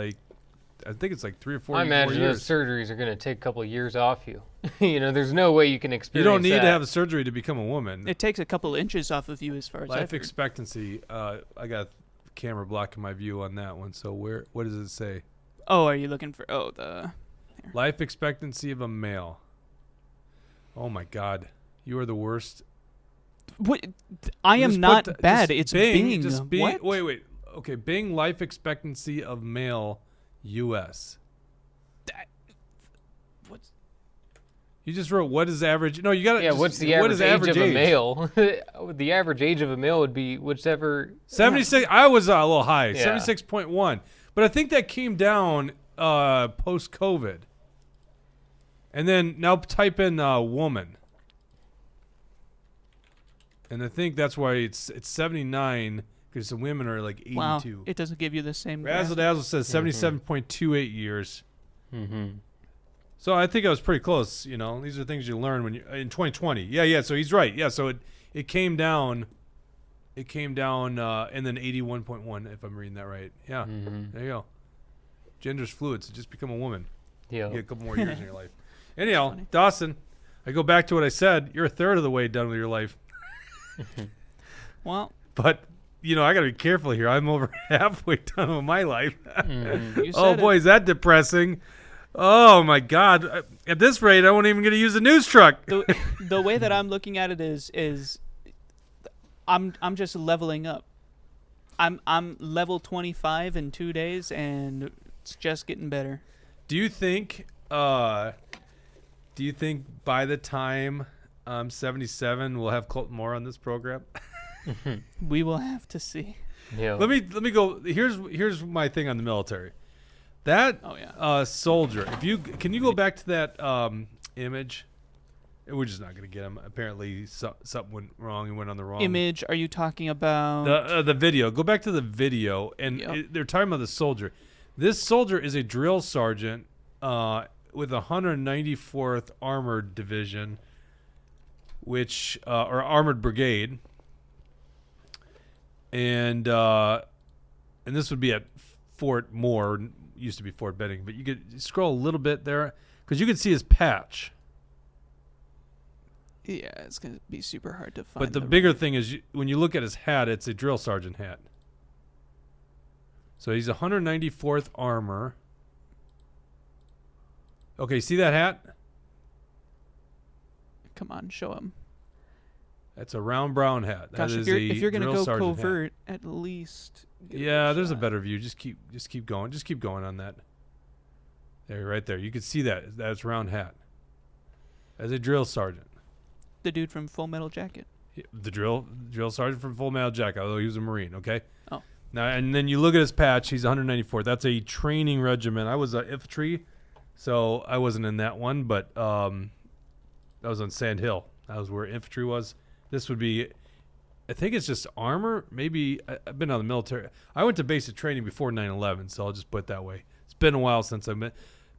I think it's like 3 or 4 I more imagine years. those surgeries are going to take a couple of years off you. There's no way you can You experience don't need that. to have a surgery to become a woman. It takes a couple inches off of you as far as I've Life heard. expectancy. I got a camera blocking my view on that one. So what does it say? Oh, are you looking for? Oh, the. Life expectancy of a male. Oh my God, you are the worst. What? I am Just not put bad. just It's Bing. Bing. Just Bing. What? Wait. Okay, Bing life expectancy of male, U.S. What's? You just wrote what is average? No, you got to. Yeah, what's the what average is age average of a male? The average age of a male would be whichever. 76. I was a little high. Yeah. 76.1. But I think that came down post COVID. And then now type in woman. And I think that's why it's 79 because the women are like 82. Wow. It doesn't give you the same. Razzle Dazzle says 77.28 years. Mm-hmm. So I think I was pretty close. These are things you learn when you in 2020. Yeah. So he's right. Yeah. So it came down It came down, and then 81.1, if I'm reading that right. Yeah, there you go. Gender's fluid, so just become a woman. Yeah. You get a couple more years in your life. Anyhow, Dawson, I go back to what I said. You're a third of the way done with your life. Well, but, I got to be careful here. I'm over halfway done with my life. you said Oh, boy, is that depressing. Oh, my God. At this rate, I won't even get to use a news truck. The way that I'm looking at it is I'm just leveling up. I'm level 25 in 2 days, and it's just getting better. Do you think by the time I'm 77 we'll have Colton Moore on this program? We will have to see. Yeah. Let me go. Here's my thing on the military. That soldier. Can you go back to that image? We're just not going to get him. Apparently, something went wrong. He went on the wrong image. Are you talking about the video? Go back to the video, and they're talking about the soldier. This soldier is a drill sergeant with 194th Armored Division, which or Armored Brigade, and this would be at Fort Moore. Used to be Fort Benning, but you could scroll a little bit there because you can see his patch. Yeah, it's going to be super hard to find. But the bigger thing is when you look at his hat, it's a drill sergeant hat. So he's 194th Armor. Okay, see that hat? Come on, show him. That's a round brown hat. Gosh, that is if you're going to go sergeant covert, at least. Yeah, there's a better view. Just keep going. Just keep going on that. There, right there. You can see that. That's round hat. As a drill sergeant. The dude from Full Metal Jacket. The drill sergeant from Full Metal Jacket, although he was a Marine. Okay. Oh. Now and then you look at his patch. He's 194. That's a training regiment. I was infantry, so I wasn't in that one, but I was on Sand Hill. That was where infantry was. This would be, I think it's just armor. Maybe I've been on the military. I went to basic training before 9/11, so I'll just put it that way. It's been a while since I've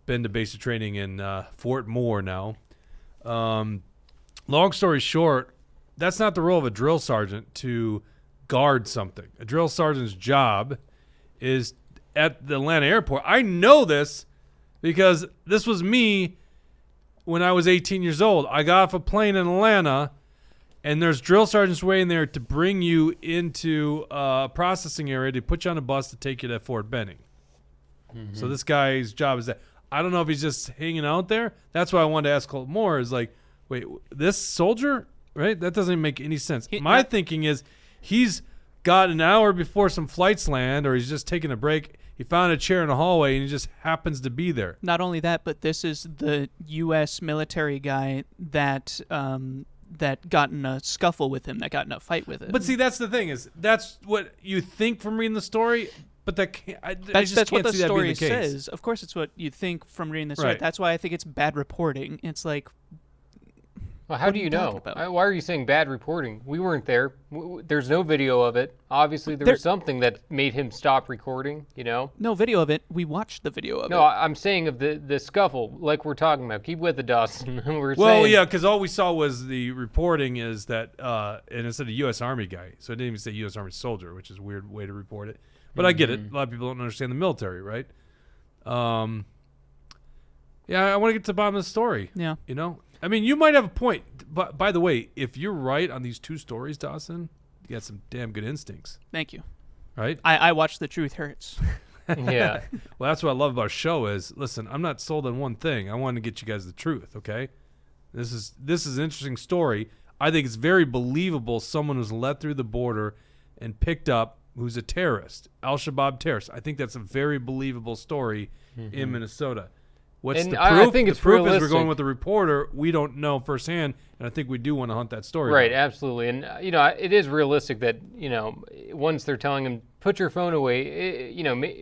been to basic training in Fort Moore now. Long story short, that's not the role of a drill sergeant to guard something. A drill sergeant's job is at the Atlanta airport. I know this because this was me when I was 18 years old. I got off a plane in Atlanta, and there's drill sergeants waiting there to bring you into a processing area to put you on a bus to take you to Fort Benning. Mm-hmm. So this guy's job is that. I don't know if he's just hanging out there. That's why I wanted to ask Colt Moore is like, wait, this soldier, right? That doesn't make any sense. My thinking is he's got an hour before some flights land, or he's just taking a break. He found a chair in a hallway, and he just happens to be there. Not only that, but this is the U.S. military guy that got in a scuffle with him, that got in a fight with him. But see, that's the thing is that's what you think from reading the story, but that can't, that's what the story says. Of course, it's what you think from reading the story. Right. That's why I think it's bad reporting. It's like, well, how do you know? Why are you saying bad reporting? We weren't there. There's no video of it. Obviously, there was something that made him stop recording, No video of it. We watched the video of it. No, I'm saying of the scuffle, like we're talking about. Keep with the Dawson. Yeah, because all we saw was the reporting is that, and it said a U.S. Army guy, so it didn't even say U.S. Army soldier, which is a weird way to report it. But I get it. A lot of people don't understand the military, right? Yeah, I want to get to the bottom of the story. Yeah. I mean, you might have a point. But by the way, if you're right on these two stories, Dawson, you got some damn good instincts. Thank you. Right? I watched The Truth Hurts. Yeah. Well, that's what I love about our show is, listen, I'm not sold on one thing. I want to get you guys the truth, okay? This is an interesting story. I think it's very believable someone was let through the border and picked up who's a terrorist, Al-Shabaab terrorist. I think that's a very believable story in Minnesota. What's the proof? I think the proof is we're going with the reporter. We don't know firsthand, and I think we do want to hunt that story. Right, absolutely. And, it is realistic that, once they're telling him, put your phone away,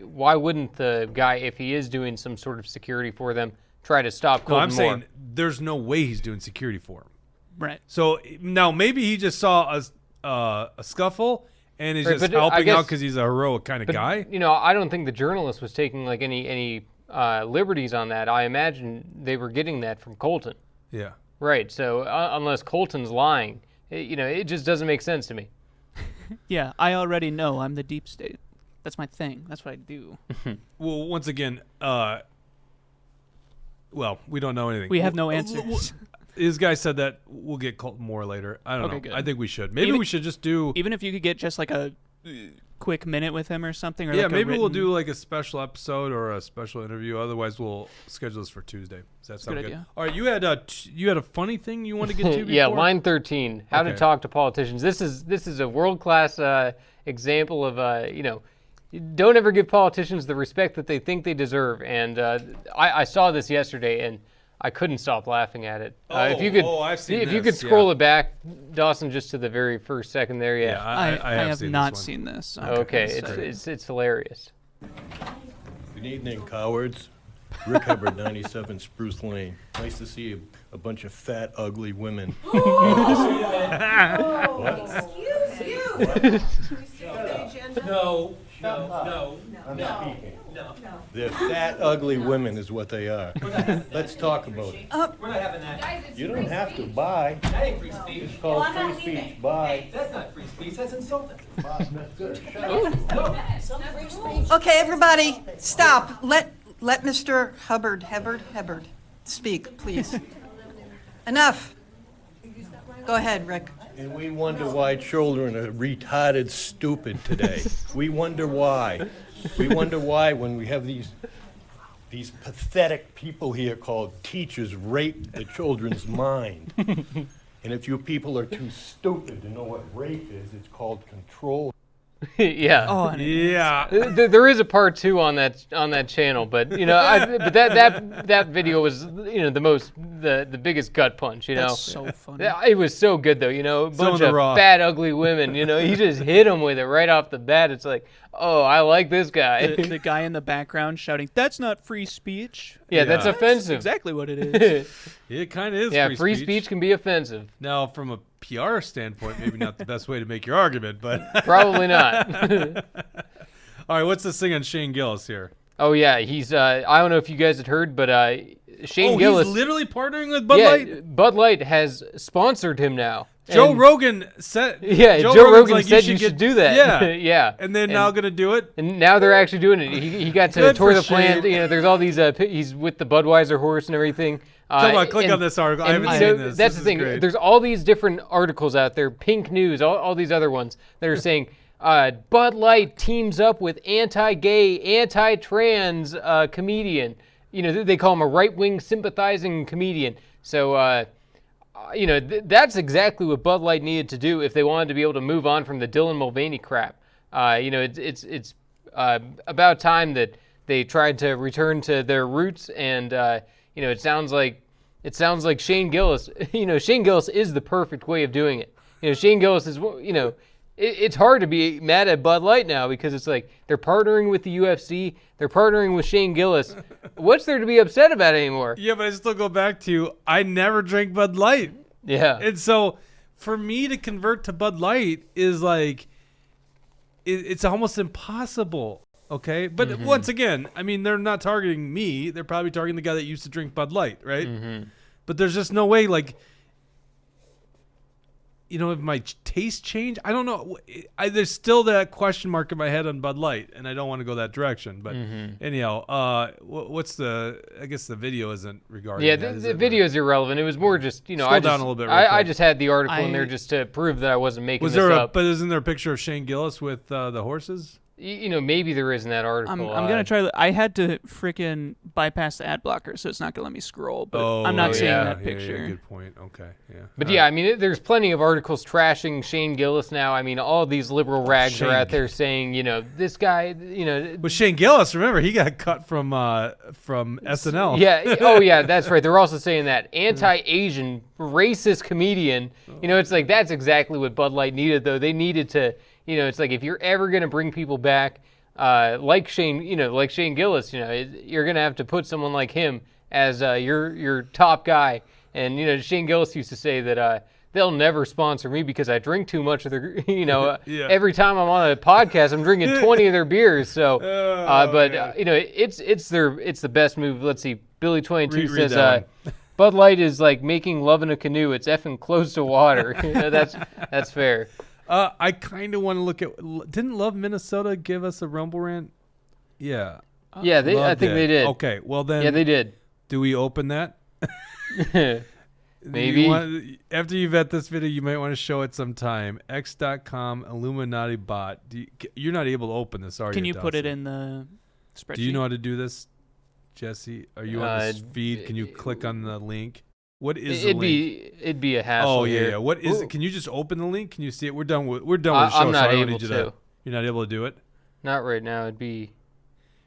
why wouldn't the guy, if he is doing some sort of security for them, try to stop Colton Moore? I'm saying there's no way he's doing security for him. Right. So now maybe he just saw a scuffle and he's just helping out because he's a heroic kind of guy. I don't think the journalist was taking like any liberties on that. I imagine they were getting that from Colton. Yeah. Right. So unless Colton's lying, it just doesn't make sense to me. Yeah, I already know. I'm the deep state. That's my thing. That's what I do. Well, once again, well, we don't know anything. We have no answers. His guy said that we'll get Colton Moore later. I don't know. Good. I think we should. Maybe we should just do. Even if you could get just like a quick minute with him or something. Or Yeah, like maybe we'll do like a special episode or a special interview. Otherwise, we'll schedule this for Tuesday. Does that sound good good? idea. All right, you had a funny thing you want to get to before? Yeah, line 13. How to Okay. talk to politicians. This is a world-class example of don't ever give politicians the respect that they think they deserve. And I saw this yesterday, and I couldn't stop laughing at it. If you could, I've seen if you this, could scroll it back, Dawson, just to the very first second there. Yeah. I have seen not this one. seen this. Okay, That's it's hilarious. Good evening, cowards. Rick Hubbard, 97 Spruce Lane. Nice to see a bunch of fat, ugly women. No. I'm speaking. They're fat, ugly women is what they are. Let's talk about it. We're not having that. You don't have to buy. That ain't free speech. It's called free speech. Buy. That's not free speech. That's insulting. That's good. Shut up. Okay, everybody, stop. Let Mr. Hubbard speak, please. Enough. Go ahead, Rick. And we wonder why children are retarded stupid today. We wonder why. We wonder why when we have these pathetic people here called teachers rape the children's mind. And if you people are too stupid to know what rape is, it's called control. Yeah. Oh, and Yeah. There is a part 2 on that channel, but but that video was the biggest gut punch. that's so funny. Yeah, it was so good though. A bunch of fat, ugly women. He just hit them with it right off the bat. It's like, oh, I like this guy. The guy in the background shouting, "That's not free speech." Yeah, that's offensive. Exactly what it is. It kind of is. Yeah, free speech can be offensive. Now, from a PR standpoint, maybe not the best way to make your argument, but Probably not. all right. What's this thing on Shane Gillis here? Oh yeah, he's. I don't know if you guys had heard, but Shane Oh, Gillis. he's literally partnering with Bud Light. Bud Light has sponsored him now. Joe And- Rogan said. Yeah, Joe Rogan's Rogan like, said you should do that. Yeah, Yeah. And they're now gonna do it. And now they're actually doing it. He got to Good tour for the plant. Shane. There's all these. He's with the Budweiser horse and everything. Come on, click and- on this article. I and, haven't you know, seen this. That's This the is thing. great. There's all these different articles out there. Pink News, all these other ones that are saying Bud Light teams up with anti-gay, anti-trans comedian. They call him a right-wing sympathizing comedian. So. That's exactly what Bud Light needed to do if they wanted to be able to move on from the Dylan Mulvaney crap. It's about time that they tried to return to their roots, and it sounds like Shane Gillis. Shane Gillis is the perfect way of doing it. Shane Gillis is it's hard to be mad at Bud Light now because it's like they're partnering with the UFC, they're partnering with Shane Gillis. What's there to be upset about anymore? Yeah, but I still go back to I never drank Bud Light. Yeah. And so for me to convert to Bud Light is like it's almost impossible. Okay, but once again, I mean, they're not targeting me. They're probably targeting the guy that used to drink Bud Light, right? But there's just no way, like, if my taste changed, I don't know. There's still that question mark in my head on Bud Light, and I don't want to go that direction. But anyhow, what's I guess the video isn't regarding. Yeah, that, the video is irrelevant. It was more just, Scroll I down a little bit real I quick. just had the article in there just to prove that I wasn't making Was this there up. but isn't there a picture of Shane Gillis with the horses? Maybe there is in that article. I'm gonna try. I had to freaking bypass the ad blocker, so it's not gonna let me scroll. But I'm not seeing that picture. Yeah, good point. Okay, yeah. But yeah, I mean, there's plenty of articles trashing Shane Gillis now. I mean, all these liberal rags are out there saying, this guy, But Shane Gillis, remember, he got cut from SNL. Yeah. Oh, yeah. That's right. They're also saying that anti-Asian, racist comedian. It's like that's exactly what Bud Light needed, though. They needed to. It's like if you're ever gonna bring people back, like Shane Gillis, you're gonna have to put someone like him as your top guy. And Shane Gillis used to say that they'll never sponsor me because I drink too much of their. Every time I'm on a podcast, I'm drinking 20 of their beers. So, it's the best move. Let's see. Billy 22 says. Bud Light is like making love in a canoe. It's effing close to water. That's fair. I kind of want to look at. Didn't Love Minnesota give us a Rumble rant? Yeah. Yeah, I think they did. Okay, well then. Yeah, they did. Do we open that? Maybe. After you vet this video, you might want to show it sometime. X.com Illuminati bot. You're not able to open this, are you? Can you put it in the spreadsheet? Do you know how to do this, Jesse? Are you on this feed? Can you click on the link? What is the link? It'd be a hassle. Oh yeah, here. yeah. What is it? Can you just open the link? Can you see it? We're done with the show. I'm not so I don't able need you to. You're not able to do it. Not right now. It'd be.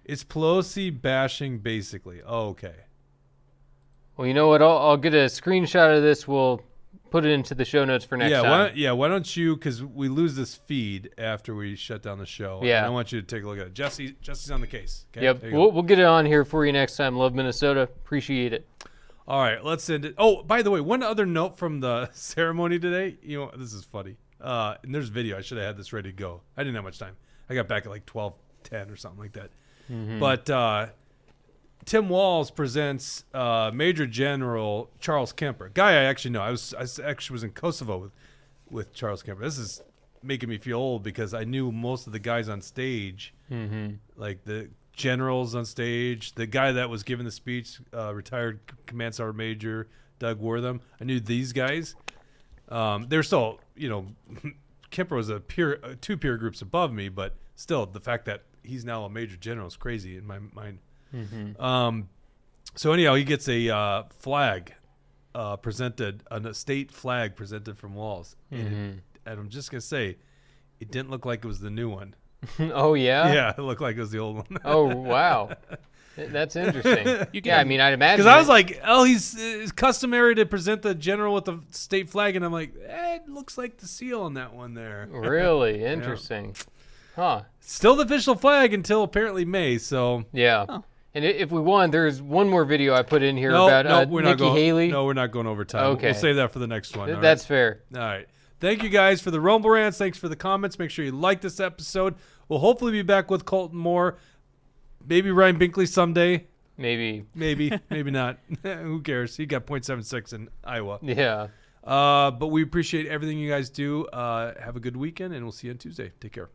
It's Pelosi bashing, basically. Oh, okay. Well, you know what? I'll get a screenshot of this. We'll put it into the show notes for next time. Why don't you? Because we lose this feed after we shut down the show. Yeah. And I want you to take a look at it. Jesse's on the case. Okay? Yep. We'll get it on here for you next time. Love Minnesota. Appreciate it. All right. Let's end it. Oh, by the way, one other note from the ceremony today. You know, this is funny. And there's video. I should have had this ready to go. I didn't have much time. I got back at like 12:10 or something like that. Mm-hmm. But Tim Walz presents Major General Charles Kemper, guy I actually know. I actually was in Kosovo with Charles Kemper. This is making me feel old because I knew most of the guys on stage, like the generals on stage, the guy that was giving the speech, retired Command Sergeant Major Doug Wortham. I knew these guys. They're still, Kemper was two peer groups above me, but still the fact that he's now a major general is crazy in my mind. So anyhow, he gets a flag presented, a state flag presented from Walz. And I'm just going to say, it didn't look like it was the new one. Oh, yeah? Yeah, it looked like it was the old one. Oh, wow. That's interesting. I mean, I'd imagine. Because I was like, it's customary to present the general with the state flag. And I'm like, it looks like the seal on that one there. Really? Interesting. Huh. Still the official flag until apparently May, so. Yeah. Oh. And if we want, there's one more video I put in here about Nikki Haley. No, we're not going over time. Okay. We'll save that for the next one. That's fair. All right. Thank you guys for the Rumble Rants. Thanks for the comments. Make sure you like this episode. We'll hopefully be back with Colton Moore. Maybe Ryan Binkley someday. Maybe. Maybe not. Who cares? He got .76 in Iowa. Yeah. But we appreciate everything you guys do. Have a good weekend, and we'll see you on Tuesday. Take care.